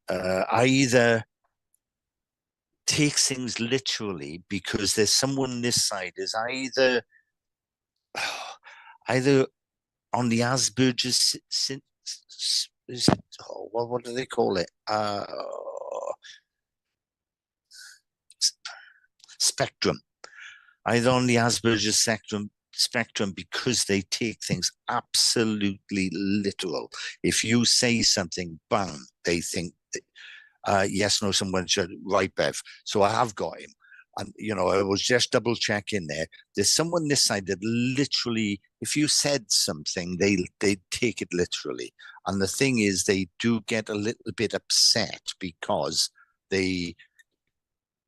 either takes things literally, because there's someone this side is either on the Asperger's what do they call it? Spectrum. Either on the Asperger's spectrum, because they take things absolutely literal. If you say something, bang, they think, yes, no, someone should. Right, Bev. So I have got him. And, I was just double checking there. There's someone this side that literally, if you said something, they take it literally. And the thing is, they do get a little bit upset because they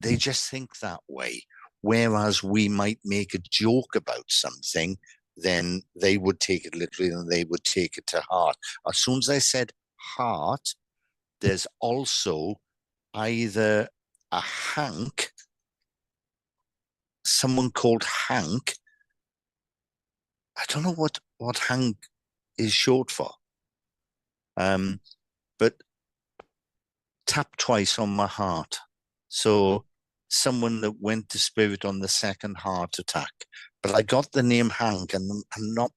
just think that way. Whereas we might make a joke about something, then they would take it literally and they would take it to heart. As soon as I said heart, there's also either a Hank, someone called Hank. I don't know what Hank is short for. But tap twice on my heart. So someone that went to spirit on the second heart attack. But I got the name Hank, and I'm not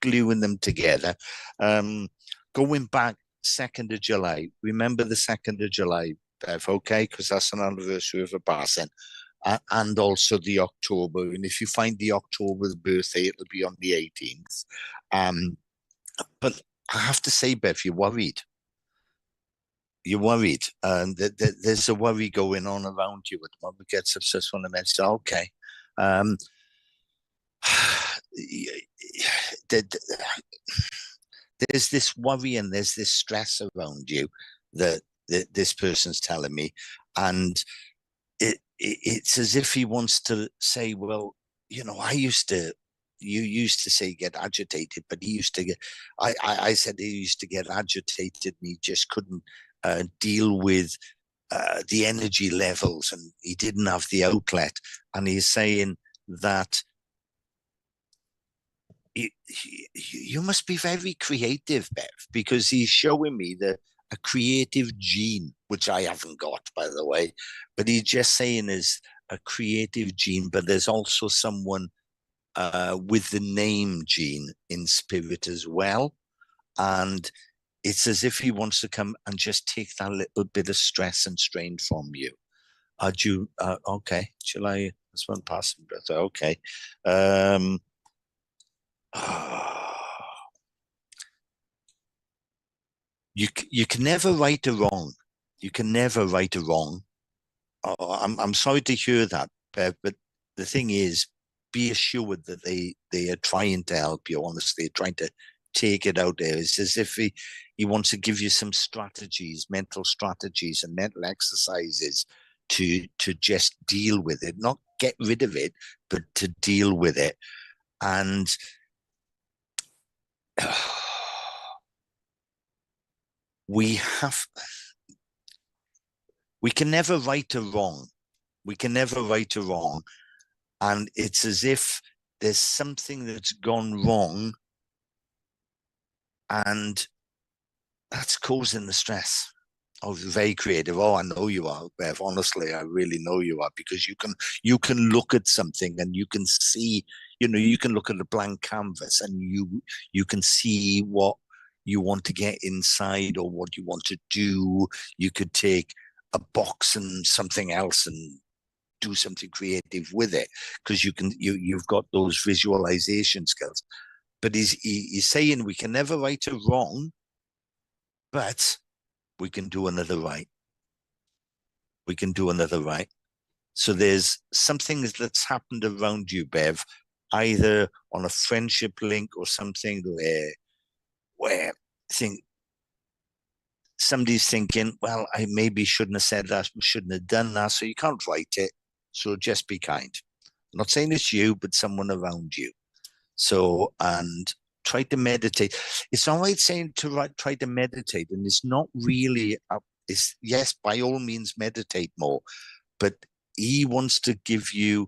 gluing them together. Going back 2nd of July. Remember the 2nd of July, Bev, okay? Because that's an anniversary of a passing. And also the October. And if you find the October birthday, it'll be on the 18th. But I have to say, Bev, you're worried. You're worried. And there's a worry going on around you at the moment. It gets obsessed when I mention, okay. There's this worry and there's this stress around you that this person's telling me. And it's as if he wants to say, well, you used to say get agitated, but he used to get, I said he used to get agitated and he just couldn't deal with the energy levels and he didn't have the outlet. And he's saying that you must be very creative, Bev, because he's showing me a creative gene, which I haven't got, by the way, but he's just saying is a creative gene, but there's also someone with the name Gene in spirit as well. And it's as if he wants to come and just take that little bit of stress and strain from you. Okay, shall I, this one passing breath, okay. You can never right a wrong. You can never right a wrong. Oh, I'm sorry to hear that, Bev, but the thing is, be assured that they are trying to help you. Honestly, trying to take it out there. It's as if he wants to give you some strategies, mental strategies, and mental exercises to just deal with it, not get rid of it, but to deal with it. And we can never right a wrong. We can never right a wrong. And it's as if there's something that's gone wrong, and that's causing the stress. Oh, very creative. Oh, I know you are, Bev. Honestly, I really know you are, because you can look at something and you can see, you can look at a blank canvas and you can see what you want to get inside or what you want to do. You could take a box and something else and do something creative with it, because you've got those visualization skills. But he's saying we can never right a wrong, but we can do another right. We can do another right. So there's something that's happened around you, Bev, either on a friendship link or something where I think somebody's thinking, well, I maybe shouldn't have said that, shouldn't have done that. So you can't write it. So just be kind. I'm not saying it's you, but someone around you. So, and try to meditate. It's all right saying to try to meditate, and it's not really, it's, yes, by all means, meditate more, but he wants to give you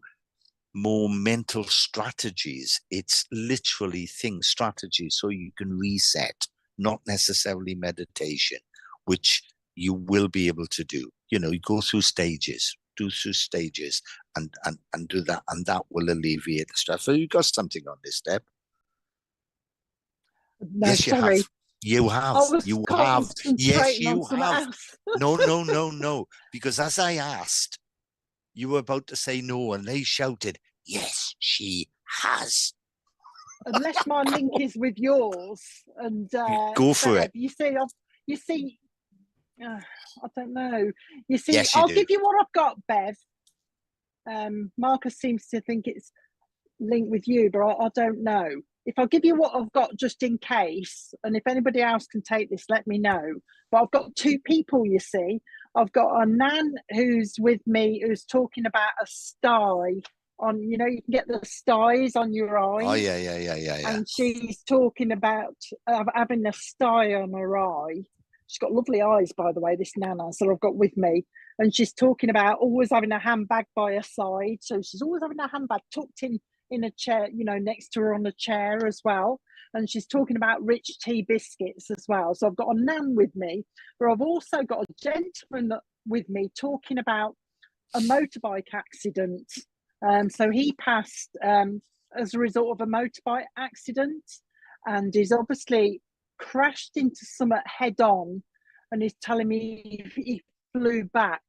more mental strategies. It's literally strategies, so you can reset, not necessarily meditation, which you will be able to do. You go through stages, and do that, and that will alleviate the stress. So you got something on this, Deb? No, yes, sorry. You have. You have. Yes, you have. No. Because as I asked, you were about to say no, and they shouted, "Yes, she has." Unless my link is with yours, and go for Bev, it. You see. I don't know. You see, yes, you I'll do. give you what I've got, Bev. Marcus seems to think it's linked with you, but I don't know. If I give you what I've got just in case, and if anybody else can take this, let me know. But I've got two people, you see. I've got a nan who's with me who's talking about a sty on, you can get the styes on your eyes. Oh, yeah. And she's talking about having a sty on her eye. She's got lovely eyes, by the way, this nana, so I've got with me. And she's talking about always having a handbag by her side. So she's always having a handbag tucked in a chair, next to her on a chair as well. And she's talking about rich tea biscuits as well. So I've got a nan with me, but I've also got a gentleman with me talking about a motorbike accident. So he passed as a result of a motorbike accident, and he's obviously crashed into something head on, and he's telling me he flew back,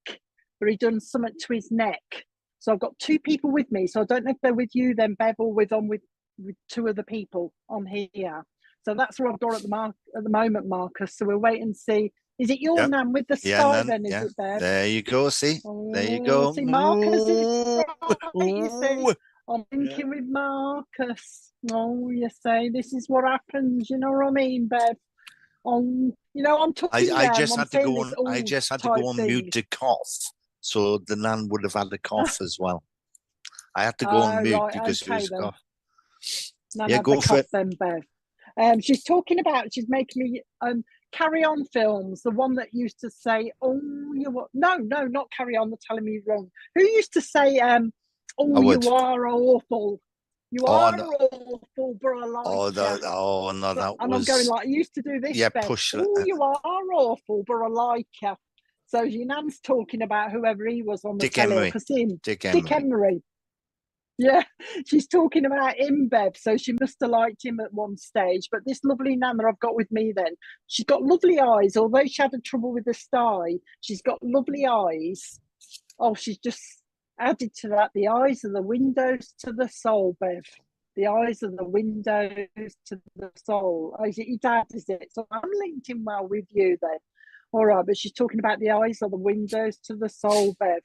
but he done something to his neck. So I've got two people with me. So I don't know if they're with you then, Bev, or with two other people on here. So that's what I've got at the moment, Marcus. So we'll wait and see. Is it your nan with the sky then? Is it, Bev? There you go. See, there you go. See, Marcus is right. You see, I'm thinking with Marcus. Oh, you say this is what happens. You know what I mean, Bev? I'm talking. I just had to go on. I just had to go on mute to cough, so the nan would have had a cough as well. I had to go on mute because she was cough. Yeah, go for it. Then, Bev. She's talking about. She's making me Carry On films, the one that used to say, "Oh, you what?" No, not Carry On. They're telling me wrong. Who used to say, you are awful. You are awful, but I like you. No, that and was. I'm going like, I used to do this. Yeah, Beth. push. You are awful, but I like you. So your nan's talking about whoever he was on the telly. Dick Emery. Yeah, she's talking about him, Bev. So she must have liked him at one stage. But this lovely nan that I've got with me then, she's got lovely eyes. Although she had trouble with the sty, she's got lovely eyes. Oh, she's just added to that. The eyes are the windows to the soul, Bev. The eyes are the windows to the soul. Oh, is it your dad, is it? So I'm linked in well with you then. All right, but she's talking about the eyes are the windows to the soul, Bev.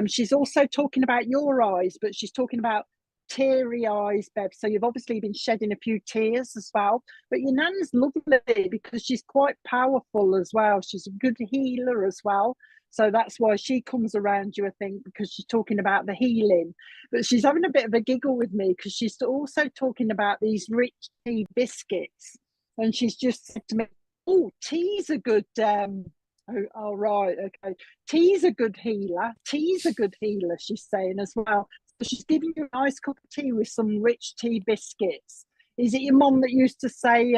She's also talking about your eyes, but she's talking about teary eyes, Bev. So you've obviously been shedding a few tears as well. But your nan's lovely because she's quite powerful as well. She's a good healer as well. So that's why she comes around you, I think, because she's talking about the healing. But she's having a bit of a giggle with me because she's also talking about these rich tea biscuits. And she's just said to me, oh, tea's a good, oh, right, okay. Tea's a good healer. Tea's a good healer, she's saying as well. So she's giving you a nice cup of tea with some rich tea biscuits. Is it your mum that used to say,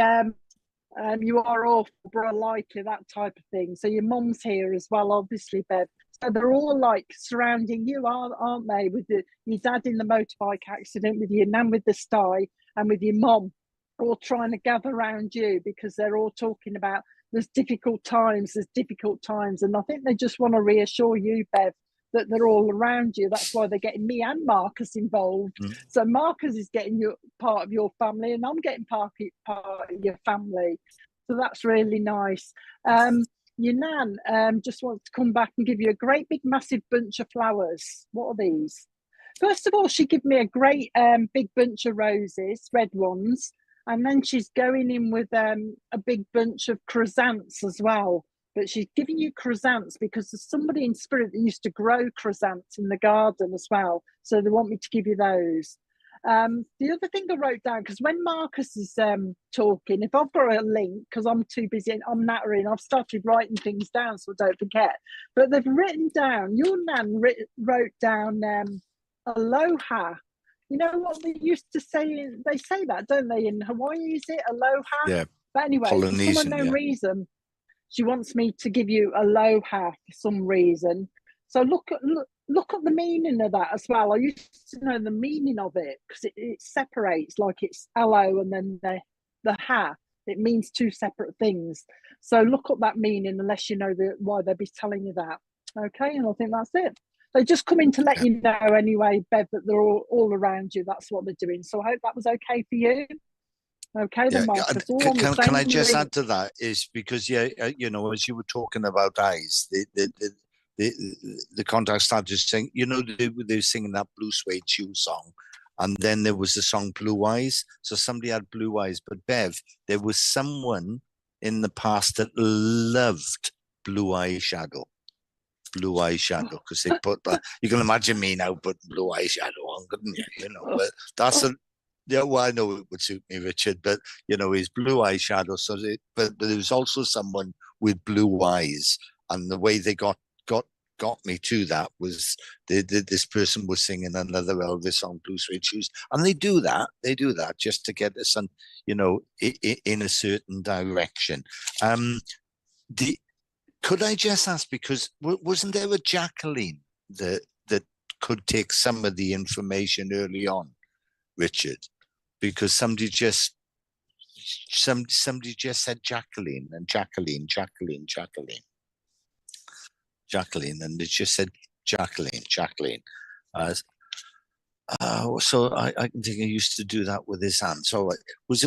you are awful, but I like you, that type of thing? So your mum's here as well, obviously, Bev. So they're all like surrounding you, aren't they? With your dad in the motorbike accident, with your nan with the sty, and with your mum, all trying to gather around you because they're all talking about there's difficult times, and I think they just want to reassure you, Bev, that they're all around you. That's why they're getting me and Marcus involved. So Marcus is getting you part of your family, and I'm getting part of your family. So that's really nice. Your nan just wants to come back and give you a great big massive bunch of flowers. What are these? First of all, she gave me a great big bunch of roses, red ones. And then she's going in with a big bunch of chrysanthemums as well. But she's giving you chrysanthemums because there's somebody in spirit that used to grow chrysanthemums in the garden as well. So they want me to give you those. The other thing I wrote down, because when Marcus is talking, if I've got a link, because I'm too busy and I'm nattering, I've started writing things down so I don't forget. But they've written down, your nan wrote down aloha. You know what they used to say? They say that, don't they? In Hawaii, is it aloha? Yeah. But anyway, Polynesian, for some unknown reason, she wants me to give you aloha for some reason. So look at the meaning of that as well. I used to know the meaning of it because it separates, like it's hello and then the ha. It means two separate things. So look up that meaning unless you know why they'd be telling you that. Okay, and I think that's it. They just come in to let you know anyway, Bev, that they're all around you. That's what they're doing. So I hope that was okay for you. Okay, then, Marcus. Can I just add to that? Is because you know, as you were talking about eyes, the contact started saying, you know, they were singing that Blue Suede Shoe song, and then there was the song Blue Eyes. So somebody had blue eyes, but Bev, there was someone in the past that loved blue eyeshadow. Blue eyeshadow, because they put you can imagine me now putting blue eyeshadow on, couldn't you? You know, but that's well, I know it would suit me, Richard, but you know, his blue eyeshadow. So but there was also someone with blue eyes, and the way they got me to that was this person was singing another Elvis song, Blue Suede Shoes, and they do that just to get us on, you know, in a certain direction. Could I just ask, because wasn't there a Jacqueline that could take some of the information early on, Richard? Because somebody just said Jacqueline, and Jacqueline, and it just said Jacqueline. So I can think I used to do that with his hand. So was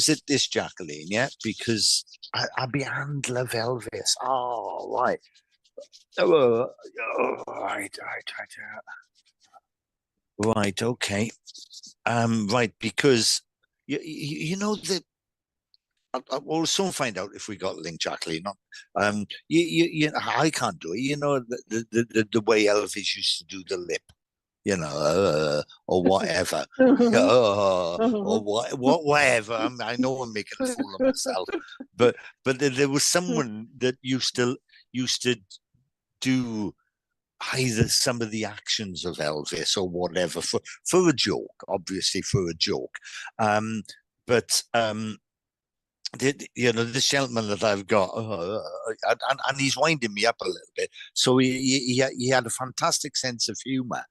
it this Jacqueline? Yeah, because I behind love Elvis. Oh, right. Right. Okay. Right, because you know that we'll soon find out if we got link Jacqueline. I can't do it. You know the way Elvis used to do the lip. You know, or whatever, or whatever. I know I'm making a fool of myself, but there was someone that used to do either some of the actions of Elvis or whatever for a joke, obviously for a joke. But you know, this gentleman that I've got, and he's winding me up a little bit. So he had a fantastic sense of humor.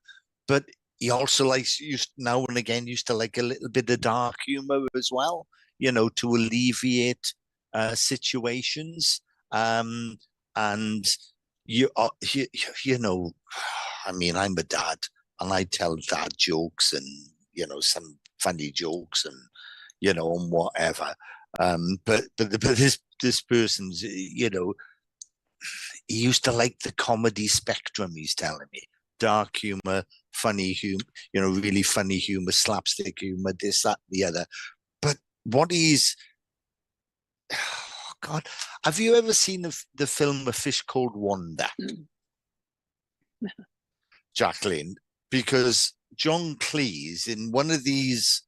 But he also now and again used to like a little bit of dark humor as well, you know, to alleviate situations. And you know, I mean, I'm a dad, and I tell dad jokes and, you know, some funny jokes and, you know, and whatever. But this person's, you know, he used to like the comedy spectrum. He's telling me dark humor, funny humor, really funny humor, slapstick humor, this, that, the other. But what he's, oh God, have you ever seen the film A Fish Called Wanda? Jacqueline, because John Cleese in one of these,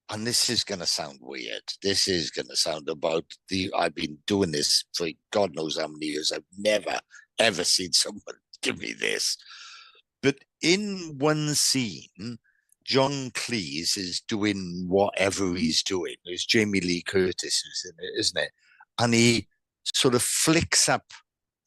and this is going to sound weird. This is going to sound I've been doing this for God knows how many years. I've never, ever seen someone give me this. But in one scene, John Cleese is doing whatever he's doing. It's Jamie Lee Curtis who's in it, isn't it? And he sort of flicks up.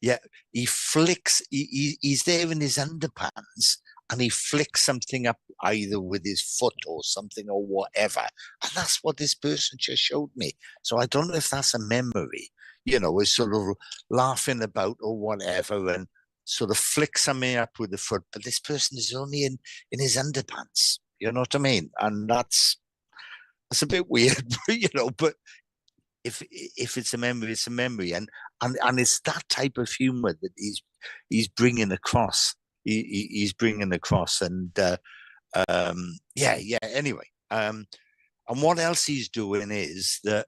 Yeah, he flicks. He's there in his underpants, and he flicks something up either with his foot or something or whatever. And that's what this person just showed me. So I don't know if that's a memory, is sort of laughing about or whatever and sort of flick something up with the foot. But this person is only in his underpants. You know what I mean? And that's a bit weird, but if it's a memory, it's a memory. And it's that type of humor that he's bringing across. He's bringing across, and anyway, and what else he's doing is that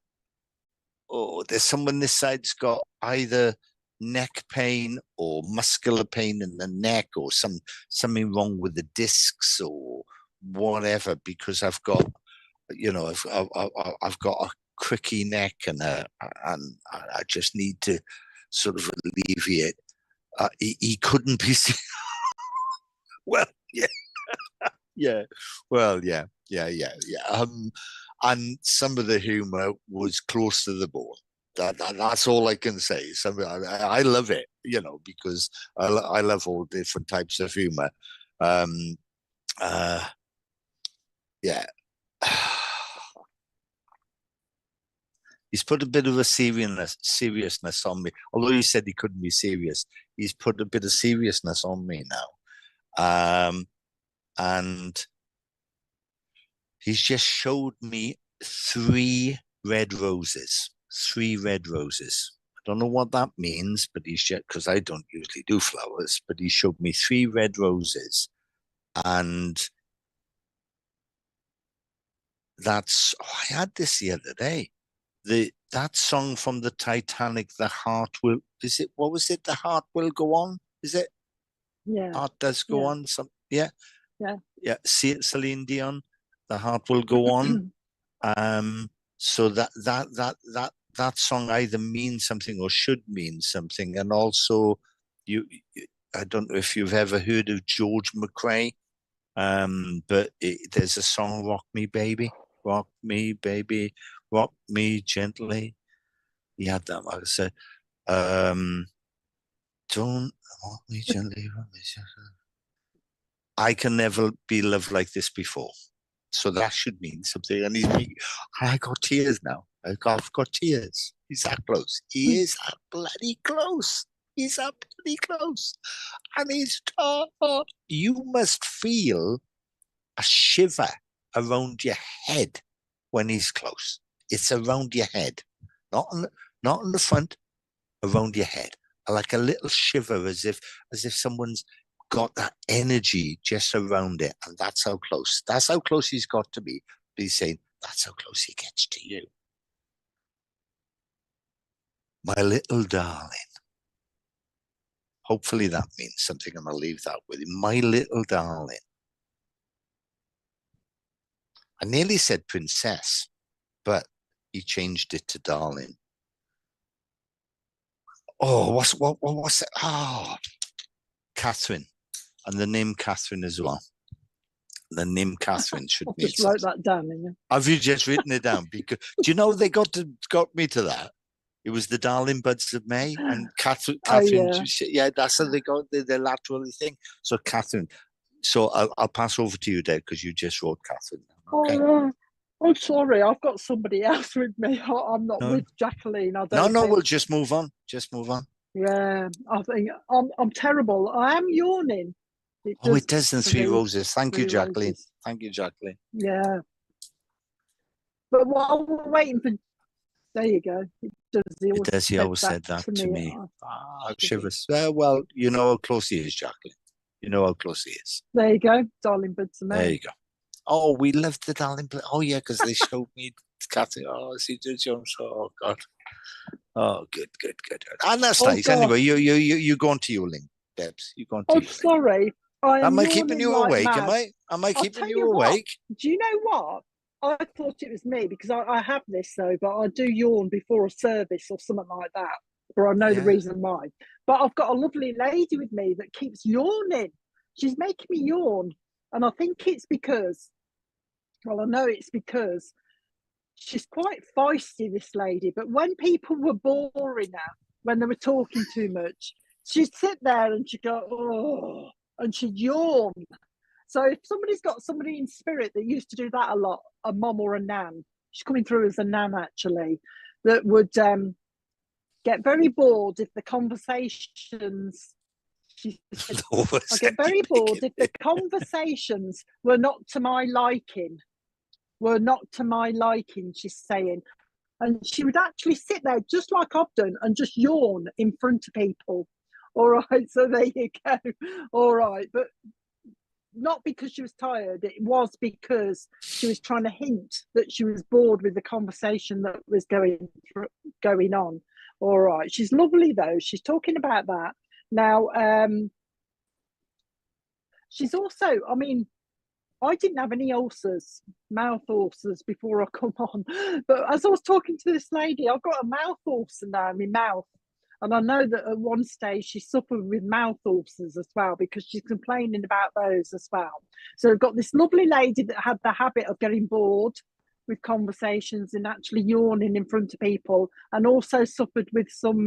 there's someone this side's got either neck pain or muscular pain in the neck or something wrong with the discs or whatever, because I've got I've got a cricky neck and I just need to sort of alleviate. He couldn't be seen. Well, yeah, yeah, well, yeah. And some of the humor was close to the bone. That's all I can say. I love it, because I love all different types of humor. Yeah. He's put a bit of a seriousness on me. Although he said he couldn't be serious, he's put a bit of seriousness on me now. And he's just showed me 3 red roses. 3 red roses. I don't know what that means, but he's just, because I don't usually do flowers, but he showed me 3 red roses. And that's, I had this the other day. That song from the Titanic, The Heart Will, is it, what was it? The Heart Will Go On, is it? Yeah. Heart Does Go On. Yeah. See it, Celine Dion. The Heart Will Go On. So that song either means something or should mean something. And also, I don't know if you've ever heard of George McRae, but there's a song, Rock Me Baby, Rock Me Baby, Rock Me Gently. He had that, like I said, don't rock me gently, rock me gently. I can never be loved like this before. So that should mean something. And I got tears now. I've got tears. He's that close. He is that bloody close. He's that bloody close. And you must feel a shiver around your head when he's close. It's around your head, not on the front, around your head, like a little shiver, as if someone's got that energy just around it, and that's how close. That's how close he's got to be. He's saying that's how close he gets to you, my little darling. Hopefully that means something, and I'll leave that with him. My little darling. I nearly said princess, but he changed it to darling. Oh, what's that? Oh, Catherine, and the name Catherine as well. The name Catherine should mean just wrote that down. Have you just written it down? Because do you know they got me to that? It was the darling buds of May, and Catherine. Yeah, that's how they got the lateral thing. So Catherine. So I'll pass over to you, Deb, because you just wrote Catherine. Okay. I'm sorry, I've got somebody else with me. I'm not with Jacqueline. We'll just move on. Yeah, I think I'm terrible. I am yawning. It does in 3 roses. Thank you, Jacqueline. Roses. Thank you, Jacqueline. Yeah. But while we're waiting for, there you go. It does. He always said that to me. Shivers. Well, you know how close he is, Jacqueline. You know how close he is. There you go, darling bud to me. There you go. Oh, we left the darling. Oh yeah, because they showed me Cathy. Oh, see, Jones. Oh God. Oh, good. And that's nice. God. Anyway, you go on to your link, Debs. You go on to your link. Sorry. Am I keeping you awake? Mad. Am I keeping you awake? Do you know what? I thought it was me because I have this though, but I do yawn before a service or something like that, or I know the reason why. But I've got a lovely lady with me that keeps yawning. She's making me yawn, and I think it's because, well, I know it's because she's quite feisty, this lady. But when people were boring her, when they were talking too much, she'd sit there and she'd go, oh, and she'd yawn. So if somebody's got somebody in spirit that used to do that a lot, a mum or a nan, she's coming through as a nan actually, that would get very bored if the conversations, I get very bored if the conversations were not to my liking, she's saying. And she would actually sit there just like I've done and just yawn in front of people. All right, so there you go. All right, but not because she was tired, it was because she was trying to hint that she was bored with the conversation that was going on. All right, she's lovely though. She's talking about that now. She's also, I mean, I didn't have any mouth ulcers before I come on, but as I was talking to this lady, I've got a mouth ulcer now in my mouth. And I know that at one stage she suffered with mouth ulcers as well because she's complaining about those as well. So we've got this lovely lady that had the habit of getting bored with conversations and actually yawning in front of people, and also suffered with some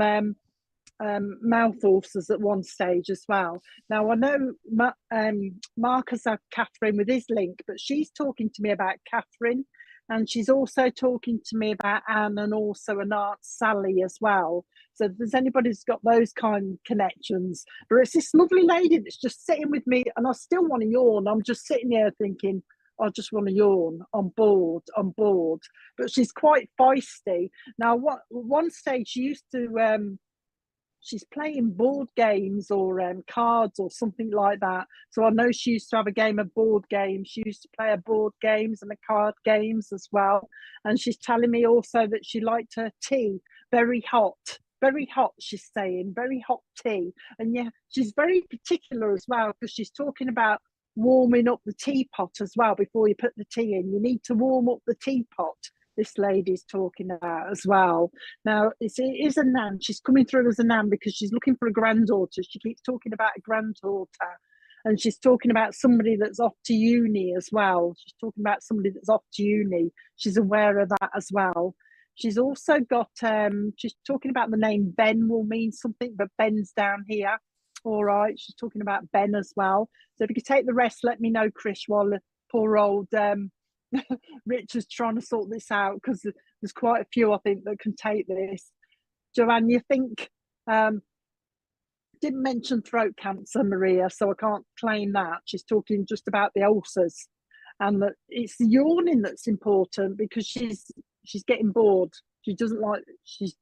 mouth ulcers at one stage as well. Now I know Mark has had Catherine with his link, but she's talking to me about Catherine, and she's also talking to me about Anne and also an Aunt Sally as well. So if there's anybody who's got those kind of connections, but it's this lovely lady that's just sitting with me, and I still want to yawn. I'm just sitting here thinking, I just want to yawn. I'm bored. But she's quite feisty. Now, one stage she used to, she's playing board games or cards or something like that. So I know she used to have a game of board games. She used to play a board games and the card games as well. And she's telling me also that she liked her tea very hot, she's saying, very hot tea. And yeah, she's very particular as well, because she's talking about warming up the teapot as well before you put the tea in. You need to warm up the teapot, this lady's talking about as well. Now, it is a nan. She's coming through as a nan because she's looking for a granddaughter. She keeps talking about a granddaughter. And she's talking about somebody that's off to uni as well. She's talking about somebody that's off to uni. She's aware of that as well. She's also got, she's talking about the name Ben will mean something, but Ben's down here. All right, she's talking about Ben as well. So if you could take the rest, let me know, Chris, while the poor old Richard's trying to sort this out, because there's quite a few, I think, that can take this. Joanne, you think, didn't mention throat cancer, Maria, so I can't claim that. She's talking just about the ulcers, and that it's the yawning that's important, because she's getting bored. She doesn't like, she's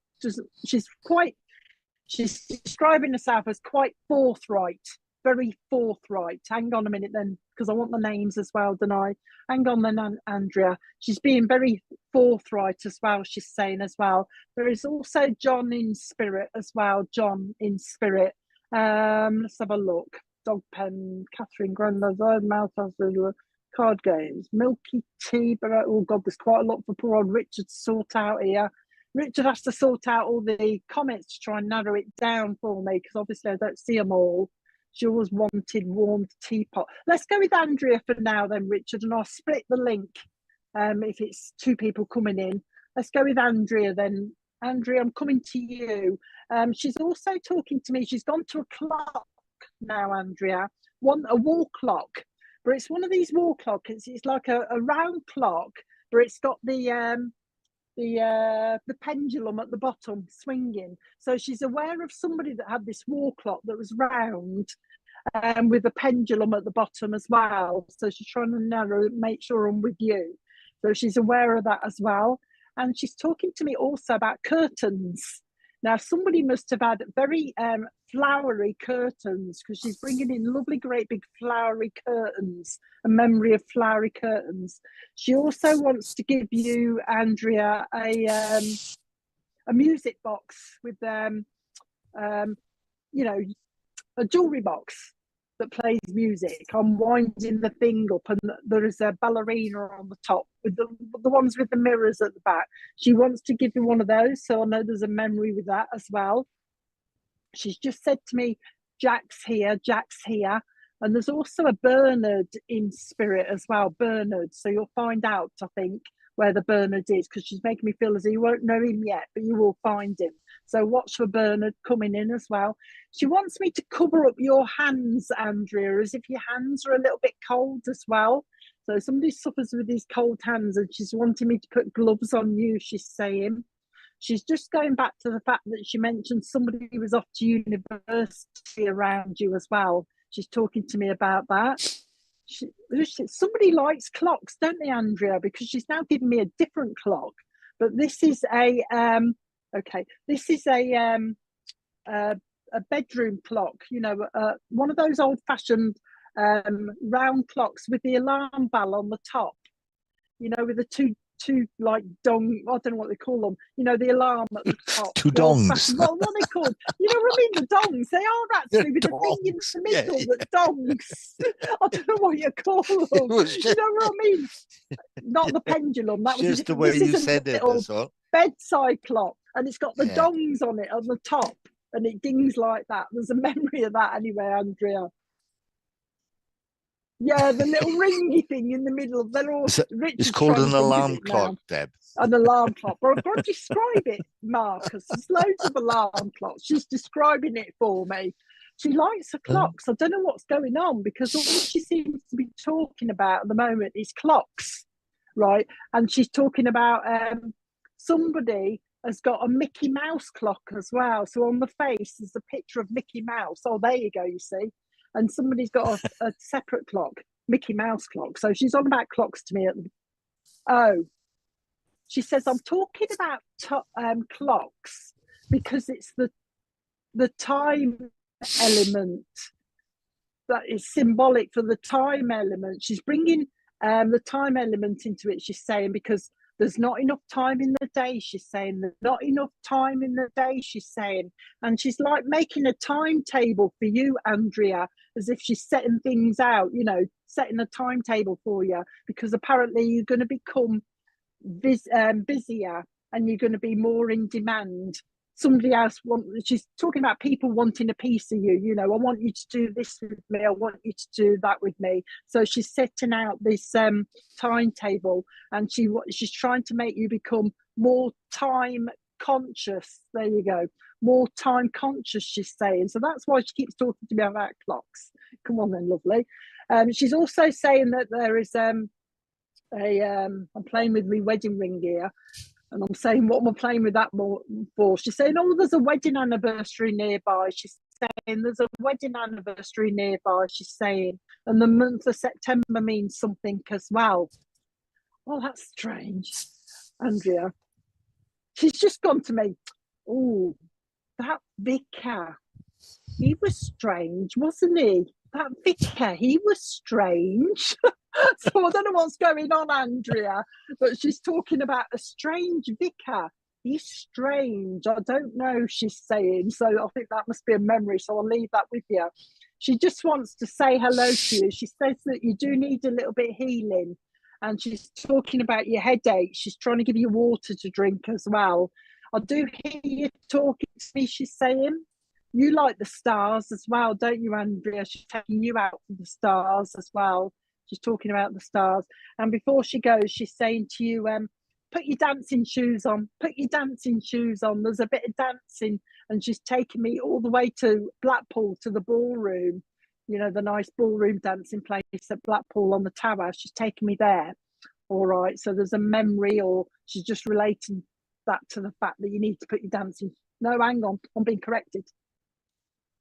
describing herself as quite forthright, very forthright. Hang on a minute then, because I want the names as well, don't I? Hang on then, Andrea. She's being very forthright as well, she's saying as well. There is also John in spirit as well, John in spirit. Let's have a look. Dog pen, Catherine, grandmother, mouth, card games, milky tea, but oh God, there's quite a lot for poor old Richard to sort out here. Richard has to sort out all the comments to try and narrow it down for me, because obviously I don't see them all. She always wanted warmed teapot. Let's go with Andrea for now then, Richard, and I'll split the link if it's two people coming in. Let's go with Andrea then. Andrea, I'm coming to you. She's also talking to me. She's gone to a clock now, Andrea, a wall clock. But it's one of these wall clocks. It's like a round clock, but it's got the pendulum at the bottom swinging. So she's aware of somebody that had this wall clock that was round, with a pendulum at the bottom as well. So she's trying to make sure I'm with you. So she's aware of that as well. And she's talking to me also about curtains. Now, somebody must have had very flowery curtains, because she's bringing in lovely, great big flowery curtains, a memory of flowery curtains. She also wants to give you, Andrea, a music box with you know, a jewelry box that plays music. I'm winding the thing up, and there is a ballerina on the top with the ones with the mirrors at the back. She wants to give you one of those, so I know there's a memory with that as well. She's just said to me, Jack's here, and there's also a Bernard in spirit as well, Bernard. So you'll find out, I think, where the Bernard is, because she's making me feel as though you won't know him yet, but you will find him. So watch for Bernard coming in as well. She wants me to cover up your hands, Andrea, as if your hands are a little bit cold as well. So somebody suffers with these cold hands, and she's wanting me to put gloves on you, she's saying. She's just going back to the fact that she mentioned somebody who was off to university around you as well. She's talking to me about that. Somebody likes clocks, don't they, Andrea? Because she's now giving me a different clock. But this is a this is a bedroom clock. You know, one of those old-fashioned round clocks with the alarm bell on the top. You know, with the two like dong, I don't know what they call them. You know, the alarm at the top. Two dongs. What are they called? You know what I mean? The dongs. They are actually with the thing in the middle that dongs. I don't know what you call them. You know what I mean? Not the pendulum. That was just the way you said it. That's all. Bedside clock, and it's got the dongs on it on the top, and it dings like that. There's a memory of that anyway, Andrea. Yeah, the little ringy thing in the middle. They're all. It's called an alarm clock, Deb. An alarm clock. Well, I've got to describe it, Marcus. There's loads of alarm clocks. She's describing it for me. She likes her clocks. I don't know what's going on, because all she seems to be talking about at the moment is clocks, right? And she's talking about somebody has got a Mickey Mouse clock as well. So on the face is a picture of Mickey Mouse. Oh, there you go, you see. And somebody's got a separate clock, Mickey Mouse clock. So she's on about clocks to me. She says, I'm talking about clocks because it's the time element that is symbolic for the time element. She's bringing the time element into it, she's saying, because there's not enough time in the day, she's saying. There's not enough time in the day, she's saying. And she's like making a timetable for you, Andrea, as if she's setting things out, you know, setting a timetable for you, because apparently you're going to become busier and you're going to be more in demand. Somebody else she's talking about people wanting a piece of you. You know, I want you to do this with me, I want you to do that with me. So she's setting out this timetable, and she's trying to make you become more time conscious. There you go, more time conscious, she's saying. So that's why she keeps talking to me about clocks. Come on then, lovely. She's also saying that there is I'm playing with my wedding ring here. And I'm saying, what am I playing with that for? She's saying, oh, there's a wedding anniversary nearby. She's saying, there's a wedding anniversary nearby, she's saying. And the month of September means something as well. Oh, that's strange, Andrea. She's just gone to me, oh, that vicar, he was strange, wasn't he? That vicar, he was strange. So I don't know what's going on, Andrea, but she's talking about a strange vicar. He's strange. I don't know, she's saying. So I think that must be a memory. So I'll leave that with you. She just wants to say hello to you. She says that you do need a little bit of healing. And she's talking about your headache. She's trying to give you water to drink as well. I do hear you talking to me, she's saying. You like the stars as well, don't you, Andrea? She's taking you out for the stars as well. She's talking about the stars. And before she goes, she's saying to you, put your dancing shoes on. Put your dancing shoes on. There's a bit of dancing. And she's taking me all the way to Blackpool, to the ballroom. You know, the nice ballroom dancing place at Blackpool on the tower. She's taking me there. All right. So there's a memory, or she's just relating that to the fact that you need to put your dancing. No, hang on. I'm being corrected.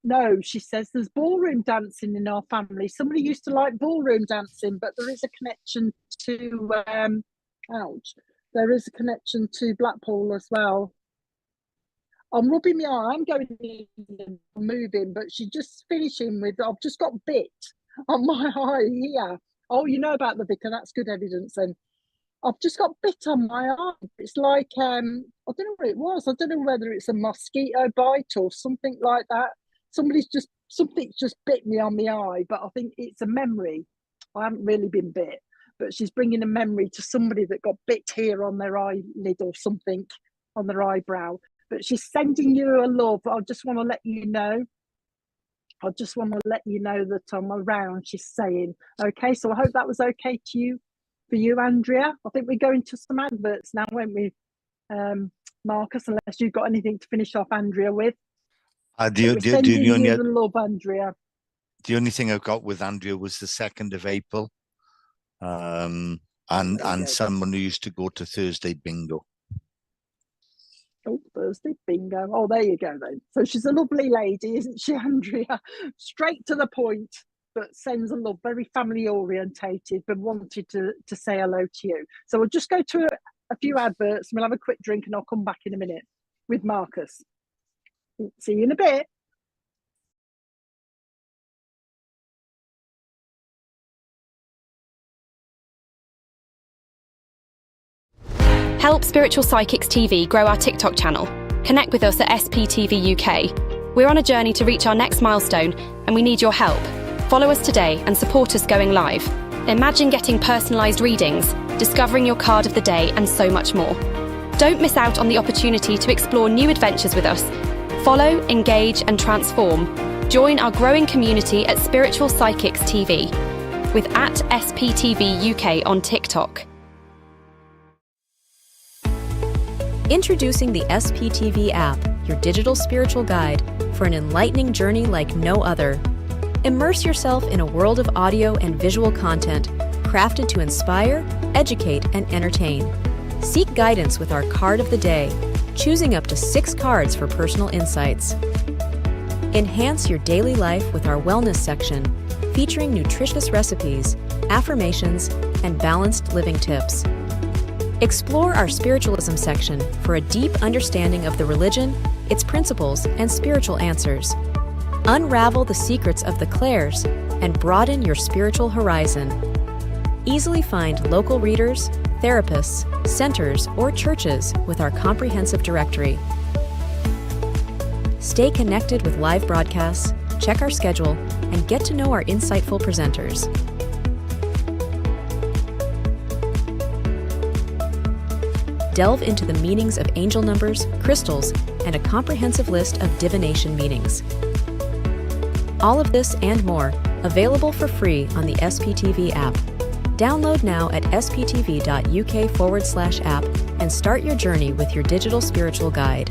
No, she says, there's ballroom dancing in our family. Somebody used to like ballroom dancing, but there is a connection to, there is a connection to Blackpool as well. I'm rubbing my eye. I'm going in and moving, but she's just finishing with, I've just got bit on my eye here. Oh, you know about the vicar. That's good evidence. And I've just got bit on my eye. It's like, I don't know what it was. I don't know whether it's a mosquito bite or something like that. Something's just bit me on my eye, but I think it's a memory. I haven't really been bit, but she's bringing a memory to somebody that got bit here on their eyelid or something on their eyebrow. But she's sending you a love. I just want to let you know. I just want to let you know that I'm around, she's saying. Okay, so I hope that was okay to you, for you, Andrea. I think we're going to some adverts now, won't we, Marcus, unless you've got anything to finish off Andrea with. We're sending you the love, Andrea. The only thing I've got with Andrea was the 2nd of April. And someone who used to go to Thursday bingo. Oh, Thursday bingo. Oh, there you go then. So she's a lovely lady, isn't she, Andrea? Straight to the point, but sends a love, very family orientated, but wanted to say hello to you. So we'll just go to a few adverts and we'll have a quick drink and I'll come back in a minute with Marcus. See you in a bit. Help Spiritual Psychics TV grow our TikTok channel. Connect with us at SPTV UK. We're on a journey to reach our next milestone and we need your help. Follow us today and support us going live. Imagine getting personalised readings, discovering your card of the day and so much more. Don't miss out on the opportunity to explore new adventures with us. Follow, engage and transform. Join our growing community at Spiritual Psychics TV with @SPTV UK on TikTok. Introducing the SPTV app, your digital spiritual guide for an enlightening journey like no other. Immerse yourself in a world of audio and visual content crafted to inspire, educate, and entertain. Seek guidance with our card of the day, choosing up to 6 cards for personal insights. Enhance your daily life with our wellness section, featuring nutritious recipes, affirmations, and balanced living tips. Explore our spiritualism section for a deep understanding of the religion, its principles, and spiritual answers. Unravel the secrets of the clairs and broaden your spiritual horizon. Easily find local readers, therapists, centers, or churches with our comprehensive directory. Stay connected with live broadcasts, check our schedule, and get to know our insightful presenters. Delve into the meanings of angel numbers, crystals, and a comprehensive list of divination meanings. All of this and more, available for free on the SPTV app. Download now at sptv.uk/app and start your journey with your digital spiritual guide.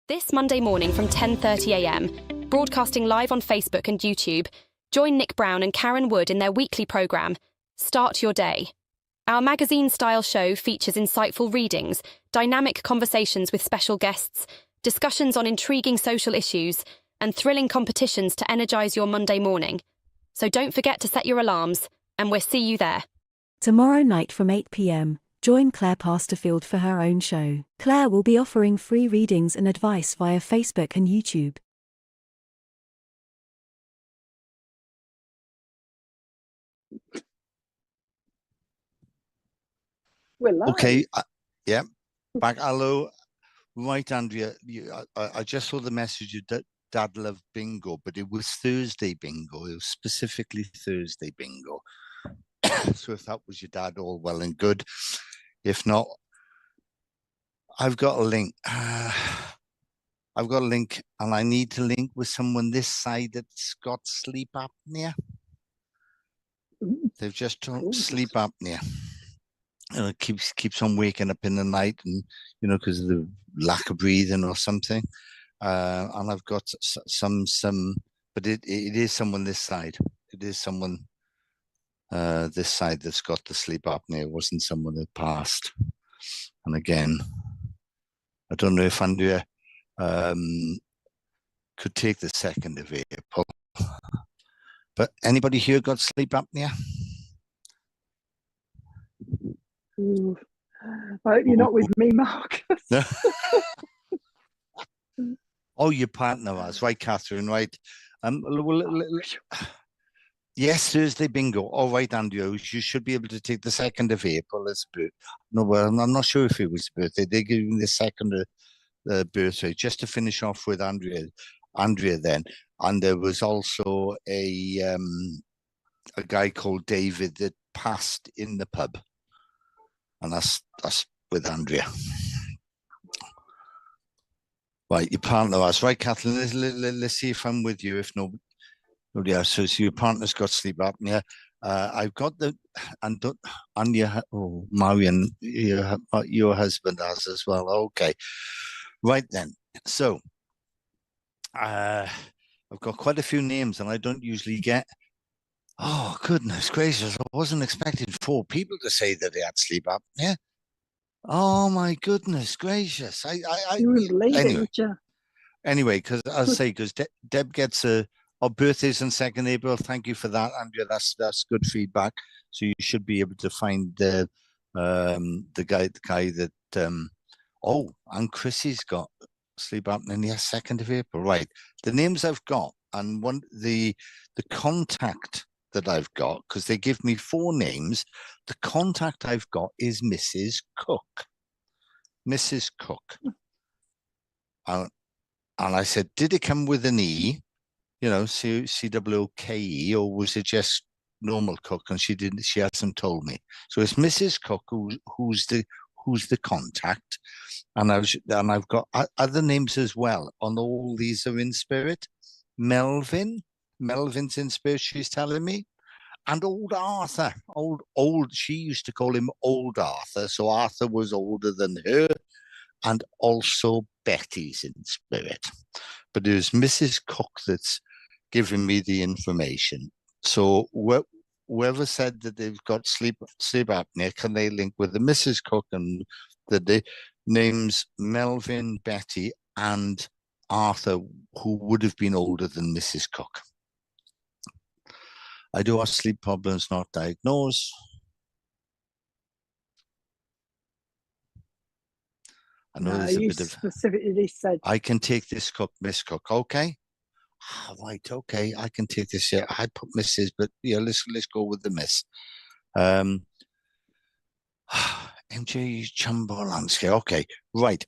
This Monday morning from 10:30 a.m, broadcasting live on Facebook and YouTube, join Nick Brown and Karen Wood in their weekly programme, Start Your Day. Our magazine-style show features insightful readings, dynamic conversations with special guests, discussions on intriguing social issues, and thrilling competitions to energise your Monday morning. So don't forget to set your alarms, and we'll see you there. Tomorrow night from 8 p.m, join Claire Pasterfield for her own show. Claire will be offering free readings and advice via Facebook and YouTube. Okay, yeah, back. Hello, right, Andrea. I just saw the message you Dad loved bingo, but it was Thursday bingo. It was specifically Thursday bingo. So if that was your dad, all well and good. If not, I've got a link. I've got a link, and I need to link with someone this side that's got sleep apnea. They've just told sleep apnea. It keeps on waking up in the night, and because of the lack of breathing or something. And I've got some, but it is someone this side. It is someone this side that's got the sleep apnea. It wasn't someone that passed. And again, I don't know if Andrea could take the 2nd of April, But anybody here got sleep apnea? Ooh. I hope you're not with me, Marcus. Oh, your partner was, right, Catherine, right? Yes, Thursday bingo. All right, Andrew, you should be able to take the 2nd of April as birth. No, well, I'm not sure if it was birthday. They gave me the 2nd birthday, just to finish off with Andrea then. And there was also a guy called David that passed in the pub. And that's with Andrea. Right, your partner was right, Kathleen. Let's see if I'm with you. If nobody else. So your partner's got sleep apnea. I've got Marion, your husband has as well. Okay, right then. So I've got quite a few names, and I don't usually get. Oh goodness gracious! I wasn't expecting 4 people to say that they had sleep apnea. Oh my goodness gracious! You wouldn't believe it, anyway. would you? Anyway, because I'll say, because Deb gets our birthdays on 2nd April. Thank you for that, Andrea. That's good feedback. So you should be able to find the guy that and Chrissy's got sleep apnea. Yes, 2nd of April. Right. The names I've got and the contact that I've got, because they give me 4 names. The contact I've got is Mrs. Cook. Mrs. Cook. And I said, did it come with an E, CWOKE, or was it just normal Cook? And she didn't. She hasn't told me. So it's Mrs. Cook who's the contact, and I've got other names as well. On all these are in spirit. Melvin's in spirit. She's telling me, and old Arthur. Old. She used to call him Old Arthur. So Arthur was older than her. And also Betty's in spirit. But it was Mrs. Cook that's giving me the information. So whoever said that they've got sleep apnea, can they link with the Mrs. Cook and the names Melvin, Betty, and Arthur, who would have been older than Mrs. Cook? I do have sleep problems not diagnosed. I know there's a bit of specifically said I can take this Cook, Miss Cook. Okay. Right, okay. I can take this. Yeah, I put Mrs., but yeah, let's go with the Miss. MJ Chumbo Landscape. Okay, right.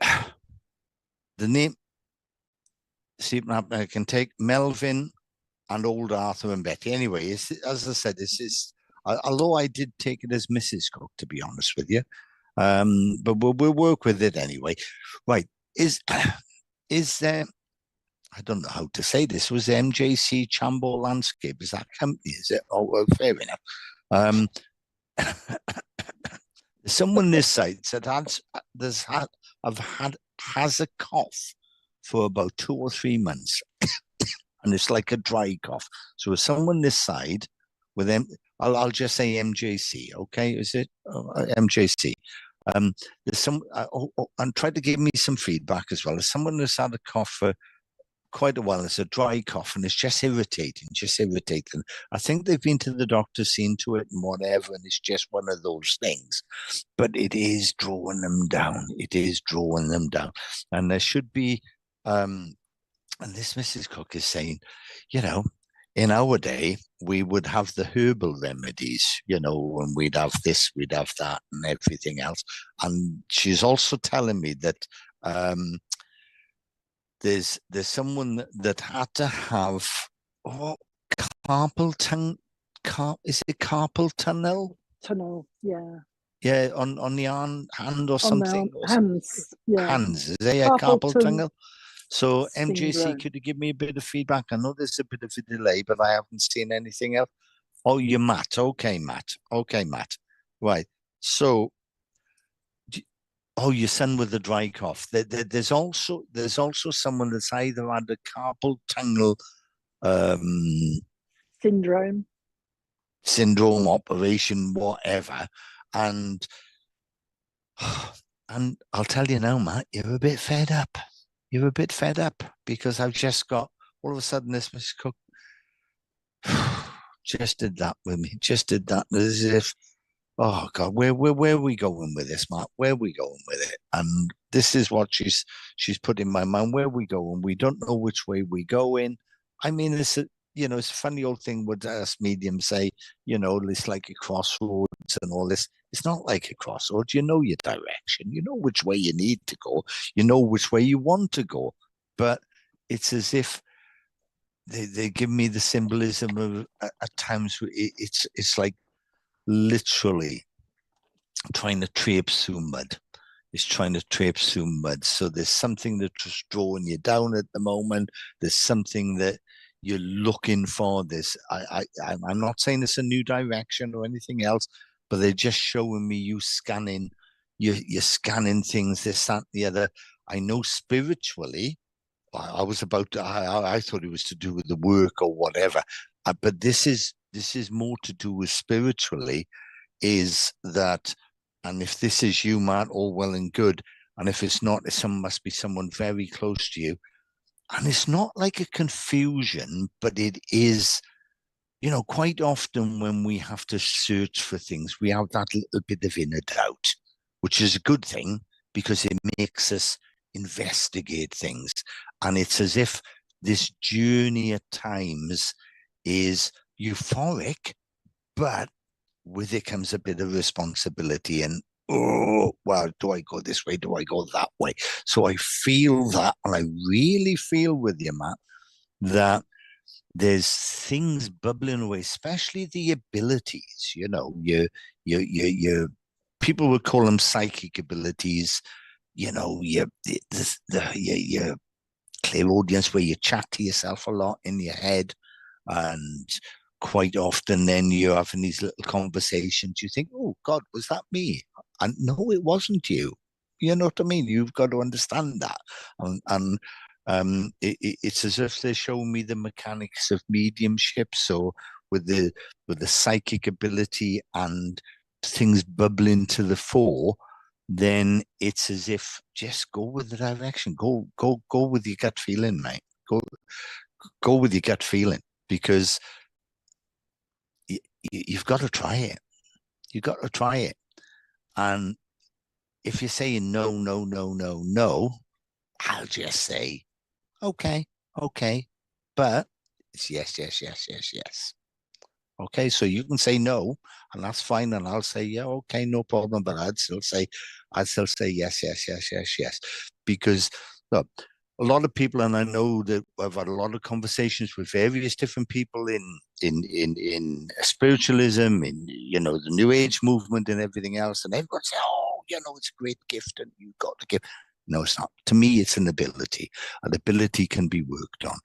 The name sleep apnea, I can take Melvin and old Arthur and Betty. Anyway, as I said, this is although I did take it as Mrs. Cook, to be honest with you. But we'll work with it anyway. Right. Is there, I don't know how to say this, was MJC Chambo Landscape, is that company, is it? Oh, well, fair enough. Someone this side said has a cough for about 2 or 3 months. And it's like a dry cough. So someone this side with them, I'll just say MJC, okay? Is it MJC? There's some, and try to give me some feedback as well. As someone who's had a cough for quite a while, it's a dry cough and it's just irritating. I think they've been to the doctor, seen to it and whatever, and it's just one of those things. But it is drawing them down. And there should be, and this Mrs. Cook is saying, in our day, we would have the herbal remedies, and we'd have this, we'd have that, and everything else. And she's also telling me that there's someone that had to have carpal tunnel. Is it carpal tunnel? Tunnel, yeah. Yeah, on the hand or something. Hands, yeah. Hands, is there a carpal tunnel? So syndrome. MJC, could you give me a bit of feedback? I know there's a bit of a delay, but I haven't seen anything else. Oh, you're Matt. Okay, Matt. Right. So, your son with the dry cough. There's also someone that's either had a carpal tunnel syndrome, operation, whatever, and I'll tell you now, Matt, you're a bit fed up. Because I've just got, all of a sudden, this Mrs. Cook just did that with me. Just did that as if, oh God, where are we going with this, Matt? Where are we going with it? And this is what she's put in my mind. Where we going? We don't know which way we go in. I mean, it's a funny old thing. Would us mediums say, it's like a crossroads and all this. It's not like a crossroads. You know your direction. You know which way you need to go. You know which way you want to go. But it's as if they give me the symbolism of at times it's like literally trying to traipse through mud. It's trying to traipse through mud. So there's something that's just drawing you down at the moment. There's something that you're looking for. I'm not saying it's a new direction or anything else, but they're just showing me you scanning. You're scanning things, this, that, the other. I know spiritually, I thought it was to do with the work or whatever, but this is more to do with spiritually. Is that, and if this is you, Matt, all well and good, and if it's not, it must be someone very close to you, and it's not like a confusion, but it is. Quite often when we have to search for things, we have that little bit of inner doubt, which is a good thing because it makes us investigate things. And it's as if this journey at times is euphoric, but with it comes a bit of responsibility and, oh, well, do I go this way? Do I go that way? So I feel that, and I really feel with you, Matt, that there's things bubbling away, especially the abilities, your people would call them psychic abilities, your clairaudience, where you chat to yourself a lot in your head, and quite often then you're having these little conversations. You think, oh God, was that me? And no, it wasn't you. You know what I mean? You've got to understand that. And it's as if they're showing me the mechanics of mediumship. So with the psychic ability and things bubbling to the fore, then it's as if just go with the direction. Go with your gut feeling, mate. Go with your gut feeling, because you've got to try it. You've got to try it. And if you're saying no, no, no, no, no, I'll just say, okay, but it's yes, yes, yes, yes, yes. Okay, so you can say no, and that's fine, and I'll say, yeah, okay, no problem, but I'd still say yes, yes, yes, yes, yes. Because look, a lot of people, and I know that I've had a lot of conversations with various different people in spiritualism, in the New Age movement and everything else, and everyone say, oh, it's a great gift and you've got to give. No, it's not. To me, it's an ability. An ability can be worked on,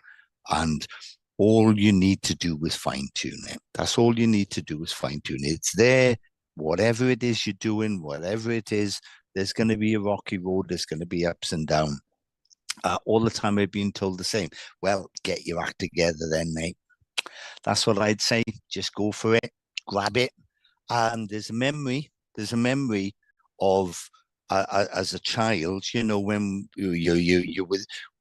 and all you need to do is fine tune it. That's all you need to do is fine tune it. It's there. Whatever it is you're doing, whatever it is, there's going to be a rocky road. There's going to be ups and downs. All the time I've been told the same. Well, get your act together then, mate. That's what I'd say. Just go for it. Grab it. And there's a memory of as a child, when you're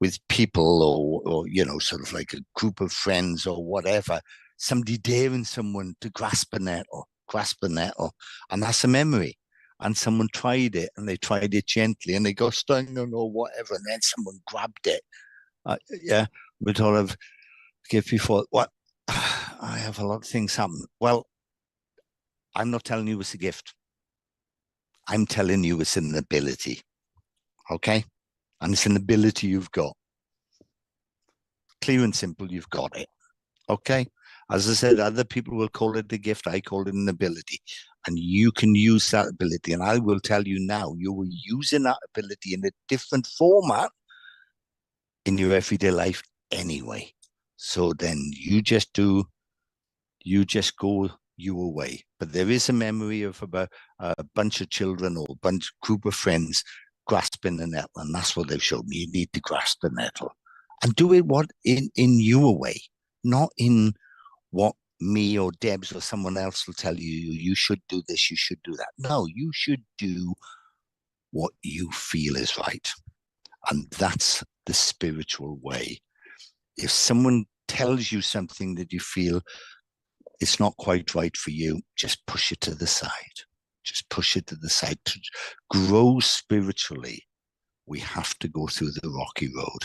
with people or sort of like a group of friends or whatever, somebody daring someone to grasp a nettle, and that's a memory. And someone tried it, and they tried it gently, and they got stung or whatever, and then someone grabbed it. We'd all have give people what I have a lot of things happen. Well, I'm not telling you it's a gift. I'm telling you it's an ability. Okay? And it's an ability you've got. Clear and simple, you've got it. Okay? As I said, other people will call it a gift. I call it an ability. And you can use that ability. And I will tell you now, you were using that ability in a different format in your everyday life anyway. So then you just go your way. But there is a memory of about a bunch of children or a group of friends grasping the nettle, and that's what they've showed me. You need to grasp the nettle and do it in your way, not in what me or Deb's or someone else will tell you. You should do this, you should do that. No, you should do what you feel is right, and that's the spiritual way. If someone tells you something that you feel it's not quite right for you, just push it to the side. Just push it to the side. To grow spiritually, we have to go through the rocky road.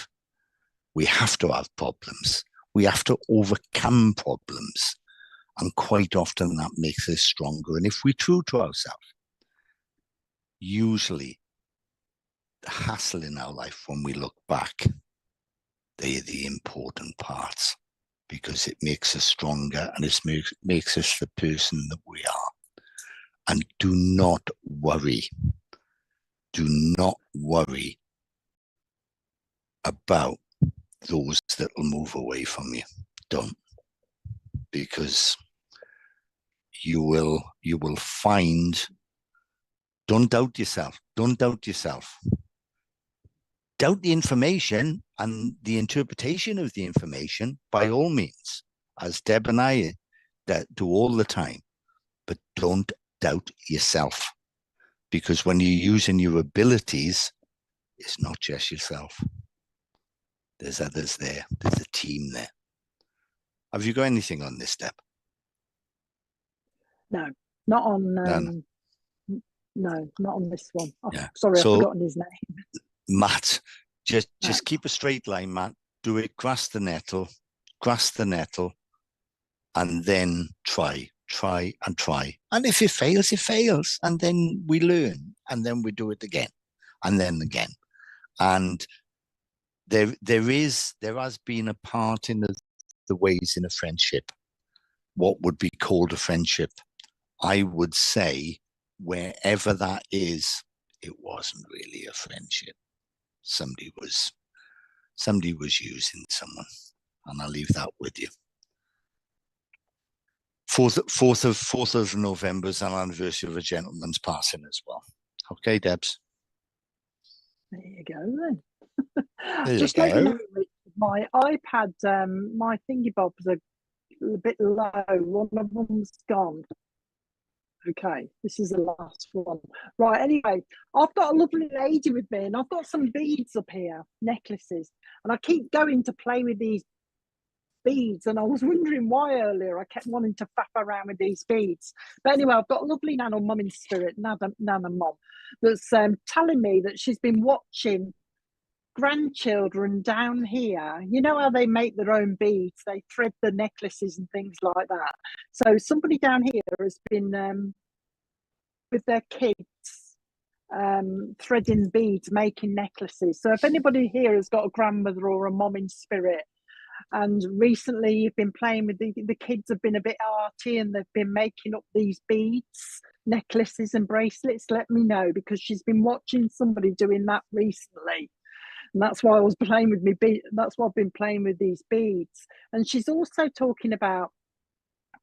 We have to have problems. We have to overcome problems. And quite often that makes us stronger. And if we're true to ourselves, usually the hassle in our life, when we look back, they're the important parts, because it makes us stronger and it makes us the person that we are. And do not worry. Do not worry about those that will move away from you. Don't. Because you will find, don't doubt yourself. Don't doubt yourself. Doubt the information and the interpretation of the information by all means, as Deb and I do all the time. But don't doubt yourself, because when you're using your abilities, it's not just yourself. There's others there. There's a team there. Have you got anything on this, Deb? No, not on. No, not on this one. Oh, yeah. Sorry, So, I've forgotten his name. Matt, just keep a straight line, Matt. Do it, grasp the nettle, and then try. And if it fails, it fails. And then we learn, and then we do it again, and then again. And there has been a part in the ways in a friendship, what would be called a friendship. I would say wherever that is, it wasn't really a friendship. Somebody was using someone, and I'll leave that with you. 4th of November is an anniversary of a gentleman's passing as well. Okay, Debs. There you go then. There Just you let you go. know, my iPad, my thingy bobs are a bit low. One of them's gone. Okay, this is the last one. Right, anyway, I've got a lovely lady with me, and I've got some beads up here, necklaces, and I keep going to play with these beads, and I was wondering why earlier I kept wanting to faff around with these beads. But anyway, I've got a lovely Nana mum in spirit, Nana mum, that's telling me that she's been watching grandchildren down here. You know how they make their own beads, they thread the necklaces and things like that. So somebody down here has been with their kids threading beads, making necklaces. So if anybody here has got a grandmother or a mom in spirit, and recently you've been playing with the kids have been a bit arty and they've been making up these beads, necklaces and bracelets, let me know, because she's been watching somebody doing that recently. And that's why I was playing with that's why I've been playing with these beads. And she's also talking about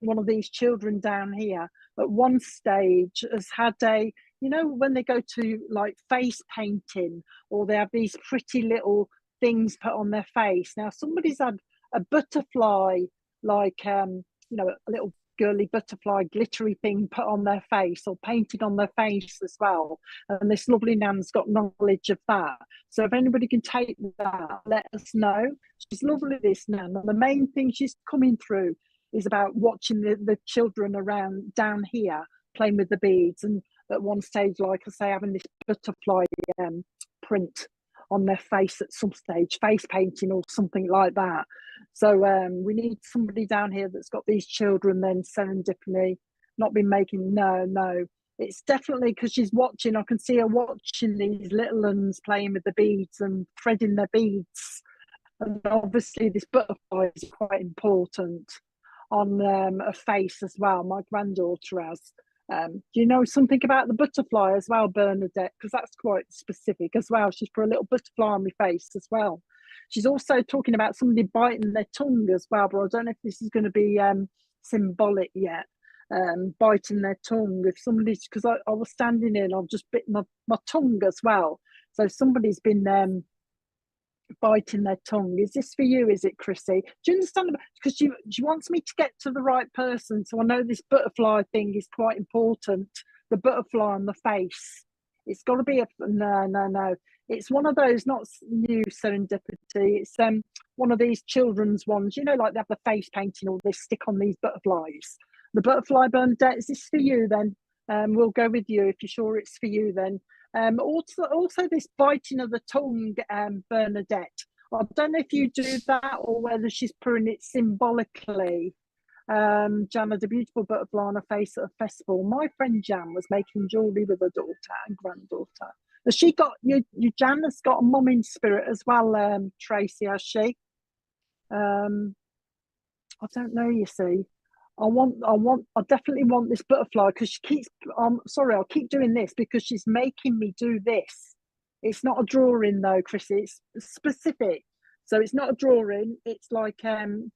one of these children down here at one stage has had when they go to like face painting, or they have these pretty little things put on their face. Now somebody's had a butterfly, like a little girly butterfly glittery thing put on their face, or painted on their face as well, and this lovely Nan's got knowledge of that. So if anybody can take that, let us know. She's lovely, this Nan, and the main thing she's coming through is about watching the children around down here playing with the beads, and at one stage, like I say, having this butterfly print on their face at some stage, face painting or something like that. So we need somebody down here that's got these children then serendipitously not been making. No, it's definitely because she's watching. I can see her watching these little ones playing with the beads and threading their beads, and obviously this butterfly is quite important on a face as well. My granddaughter has. Do you know something about the butterfly as well, Bernadette? Because that's quite specific as well. She's put a little butterfly on my face as well. She's also talking about somebody biting their tongue as well, but I don't know if this is going to be symbolic yet. Biting their tongue. If somebody's, because I was standing in, I've just bit my tongue as well. So somebody's been biting their tongue. Is this for you? Is it, Chrissy? Do you understand? Because she wants me to get to the right person. So I know this butterfly thing is quite important. The butterfly on the face It's got to be a no. It's one of those, not new serendipity. It's one of these children's ones. You know, like they have the face painting or they stick on these butterflies. The butterfly, Bernadette, is this for you then? We'll go with you if you're sure it's for you then. Also this biting of the tongue, Bernadette. I don't know if you do that or whether she's putting it symbolically. Jana, the beautiful butterfly on her face at a festival. My friend Jan was making jewellery with her daughter and granddaughter. Has she got your Jana's got a mum in spirit as well, Tracy, has she? I don't know, you see. I definitely want this butterfly because she keeps, sorry, I'll keep doing this because she's making me do this. It's not a drawing though, Chrissy, it's specific. So it's not a drawing, it's like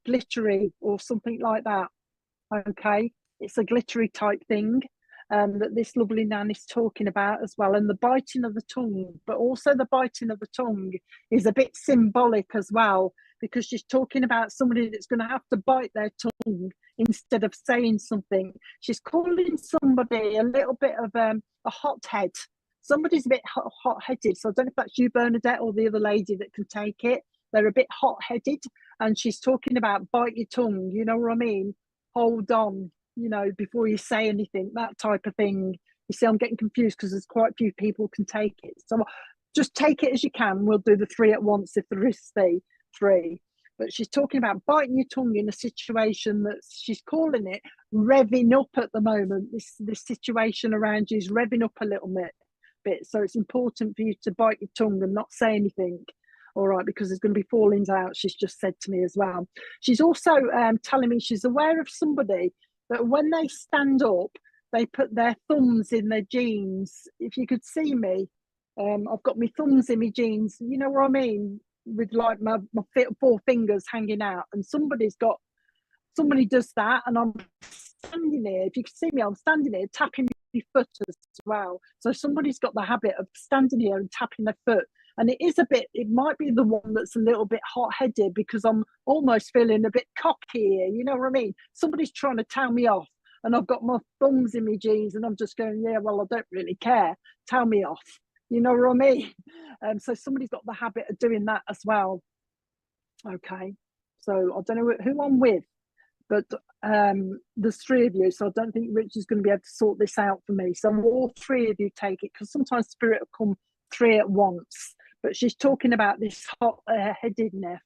glittery or something like that. Okay, it's a glittery type thing that this lovely Nan is talking about as well. And the biting of the tongue, but also the biting of the tongue is a bit symbolic as well, because she's talking about somebody that's going to have to bite their tongue instead of saying something. She's calling somebody a little bit of a hothead. Somebody's a bit hot-headed. So I don't know if that's you, Bernadette, or the other lady that can take it. They're a bit hot-headed, and she's talking about bite your tongue. You know what I mean? Hold on, you know, before you say anything, that type of thing. You see, I'm getting confused because there's quite a few people can take it. So just take it as you can. We'll do the three at once if there is three. But she's talking about biting your tongue in a situation that she's calling it revving up at the moment. This situation around you is revving up a little bit. So it's important for you to bite your tongue and not say anything. All right, because there's going to be fallings out, she's just said to me as well. She's also telling me she's aware of somebody that when they stand up, they put their thumbs in their jeans. If you could see me, I've got my thumbs in my jeans, you know what I mean? With like my four fingers hanging out, and somebody does that, and I'm standing here. If you can see me, I'm standing here tapping my foot as well. So somebody's got the habit of standing here and tapping their foot. And it might be the one that's a little bit hot-headed because I'm almost feeling a bit cocky here, you know what I mean? Somebody's trying to tell me off and I've got my thumbs in my jeans and I'm just going, yeah, well, I don't really care. Tell me off, you know what I mean? So somebody's got the habit of doing that as well. Okay, so I don't know who I'm with, but there's three of you, so I don't think Rich is going to be able to sort this out for me. So all three of you take it, because sometimes spirit will come three at once. But she's talking about this hot-headedness.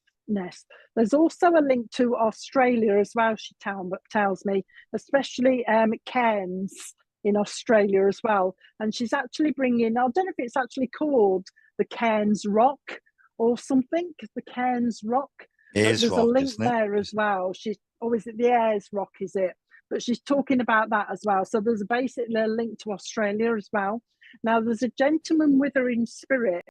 There's also a link to Australia as well, she tells me, especially cairns in Australia as well. And she's actually bringing, I don't know if it's actually called the Cairns Rock or something, the Cairns Rock. There's a link there as well. She's, is it the Ayers Rock, is it? But she's talking about that as well. So there's basically a link to Australia as well. Now, there's a gentleman with her in spirit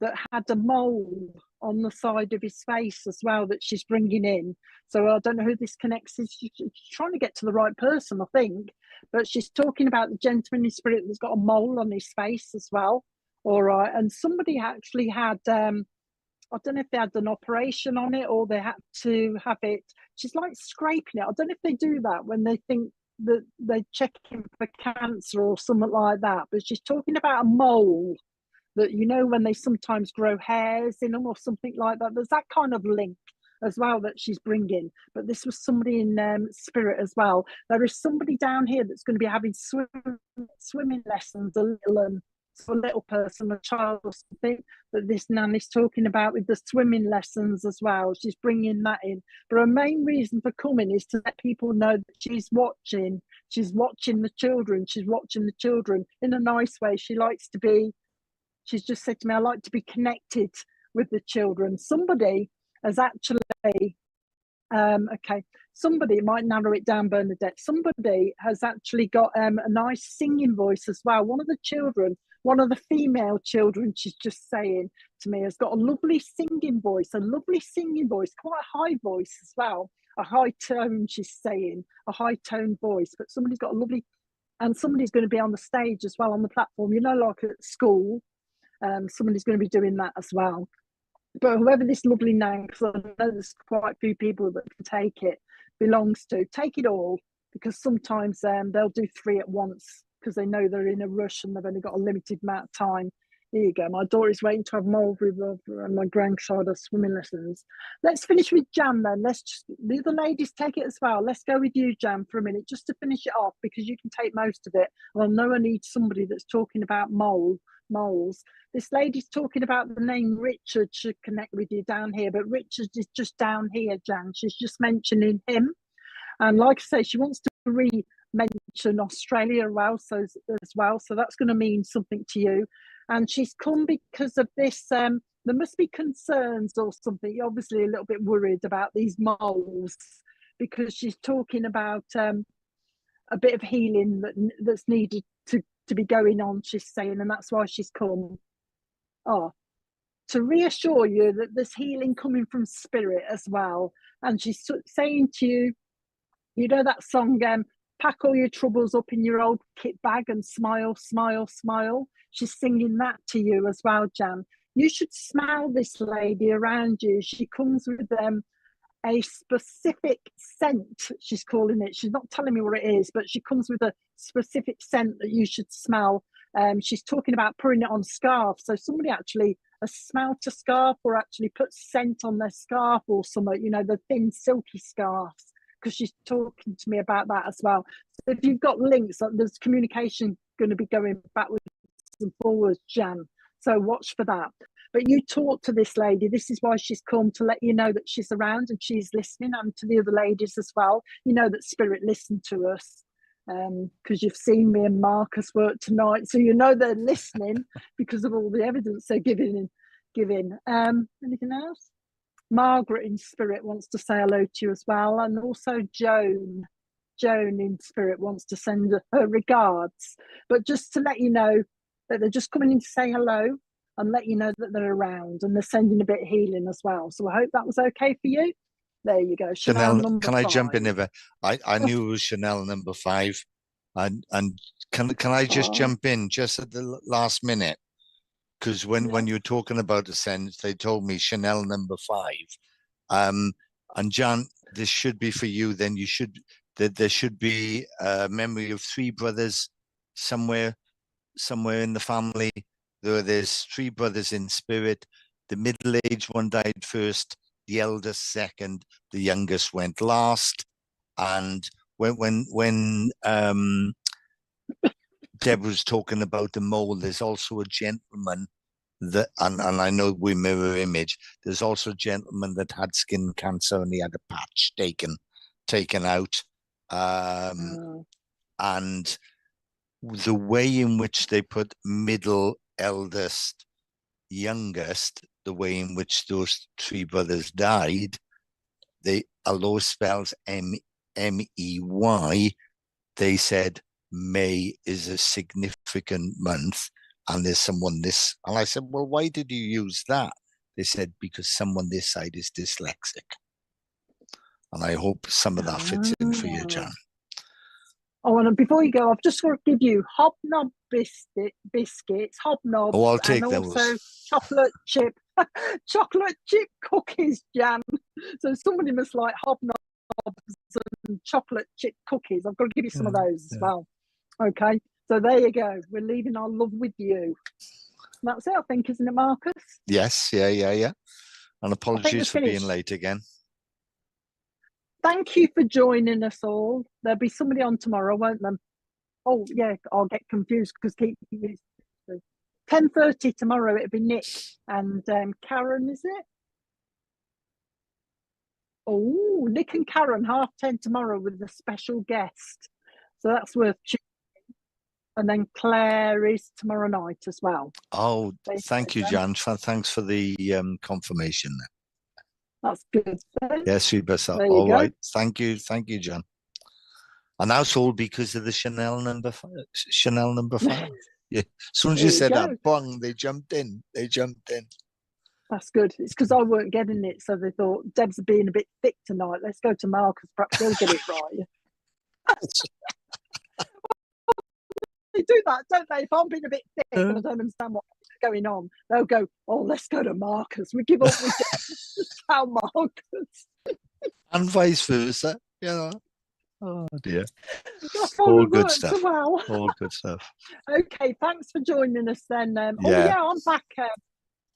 that had a mole on the side of his face as well that she's bringing in. So I don't know who this connects to. She's trying to get to the right person, I think. But she's talking about the gentleman in spirit that's got a mole on his face as well. All right. And somebody actually had, I don't know if they had an operation on it or they had to have it. She's like scraping it. I don't know if they do that when they think that they're checking for cancer or something like that. But she's talking about a mole that, you know, when they sometimes grow hairs in them or something like that. There's that kind of link as well that she's bringing. But this was somebody in spirit as well. There is somebody down here that's going to be having swimming lessons, a little person, a child or something, that this Nan is talking about with the swimming lessons as well. She's bringing that in. But her main reason for coming is to let people know that she's watching the children. She's watching the children in a nice way. She likes to be, she's just said to me, I like to be connected with the children. Somebody has actually, somebody might narrow it down, Bernadette. Somebody has actually got a nice singing voice as well. One of the children, one of the female children, she's just saying to me, has got a lovely singing voice, quite a high voice as well. A high tone, she's saying, a high tone voice. But somebody's got a lovely, and somebody's going to be on the stage as well, on the platform, you know, like at school. Somebody's going to be doing that as well. But whoever this lovely Nan, because I know there's quite a few people that can take it, belongs to, take it all, because sometimes they'll do three at once, because they know they're in a rush and they've only got a limited amount of time. Here you go. My daughter is waiting to have mulberry rubber and my grandchild has swimming lessons. Let's finish with Jan then. The other ladies take it as well. Let's go with you, Jan, for a minute, just to finish it off, because you can take most of it. Well, I know I need somebody that's talking about moles. This lady's talking about the name Richard should connect with you down here, but Richard is just down here, Jan. She's just mentioning him. And like I say, she wants to re-mention Australia as well. So that's going to mean something to you. And she's come because of this. There must be concerns or something. You're obviously a little bit worried about these moles, because she's talking about a bit of healing that's needed to be going on, she's saying, and that's why she's come. To reassure you that there's healing coming from spirit as well. And she's saying to you, you know that song, pack all your troubles up in your old kit bag and smile, smile, smile. She's singing that to you as well, Jan. You should smell this lady around you. She comes with a specific scent, she's calling it. She's not telling me what it is, but she comes with a specific scent that you should smell. She's talking about putting it on scarf. So somebody actually has smelt a scarf or actually put scent on their scarf or something, you know, the thin silky scarves, because she's talking to me about that as well. So if you've got links, there's communication going to be going backwards and forwards, Jan. So watch for that. But you talk to this lady. This is why she's come, to let you know that she's around and she's listening, and to the other ladies as well. You know that spirit listened to us, because you've seen me and Marcus work tonight. So you know they're listening because of all the evidence they're giving. Anything else? Margaret in spirit wants to say hello to you as well. And also Joan in spirit wants to send her regards. But just to let you know that they're just coming in to say hello and let you know that they're around, and they're sending a bit of healing as well. So I hope that was okay for you. There you go. Chanel, can I jump in here? I knew it was Chanel number 5. And can I just jump in just at the last minute? Because when you were talking about the sense, they told me Chanel number 5. And Jan, this should be for you. Then there should be a memory of 3 brothers somewhere in the family. There's 3 brothers in spirit. The middle-aged one died first, the eldest second, the youngest went last. And when Deb was talking about the mole, there's also a gentleman that, and I know we mirror image, there's also a gentleman that had skin cancer and he had a patch taken out. And the way in which they put middle, eldest, youngest, the way in which those 3 brothers died, although it spells M-E-Y, they said May is a significant month, and there's someone this, and I said, well, why did you use that? They said, because someone this side is dyslexic. And I hope some of that fits in for you, Jan. Oh, and before you go, I've just got to give you hobnob biscuits, hobnobs, I'll take and those. Also chocolate chip cookies, Jan. So somebody must like hobnobs and chocolate chip cookies. I've got to give you some of those as well. Okay, so there you go. We're leaving our love with you. That's it, I think, isn't it, Marcus? Yes, yeah. And apologies for being late again. Thank you for joining us all. There'll be somebody on tomorrow, won't there? Oh, yeah, I'll get confused because 10:30 tomorrow, it'll be Nick and Karen, is it? Oh, Nick and Karen, 10:30 tomorrow with a special guest. So that's worth tuning in. And then Claire is tomorrow night as well. Oh, thank you, Jan. Thanks for the confirmation. That's good. Yes, super. All right. Thank you, John. And that's all because of the Chanel number 5. Yeah. As soon as you said that, bang, they jumped in. That's good. It's because I weren't getting it, so they thought Deb's being a bit thick tonight. Let's go to Marcus. Perhaps he'll get it right. They do that, don't they? If I'm being a bit thick and I don't understand what's going on, they'll go, oh, let's go to Marcus. We give up with tell Marcus. And vice versa, you know. Oh dear. That's All it good worked stuff. well. All good stuff. Okay, thanks for joining us then. Oh Yeah. yeah, I'm back.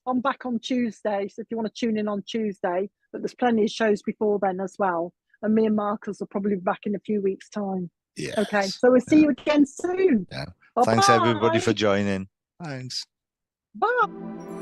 I'm back on Tuesday, so if you want to tune in on Tuesday, but there's plenty of shows before then as well. And me and Marcus will probably be back in a few weeks' time. Yes. Okay, so we'll see you again soon. Yeah. Bye-bye. Thanks everybody for joining. Thanks. Bye.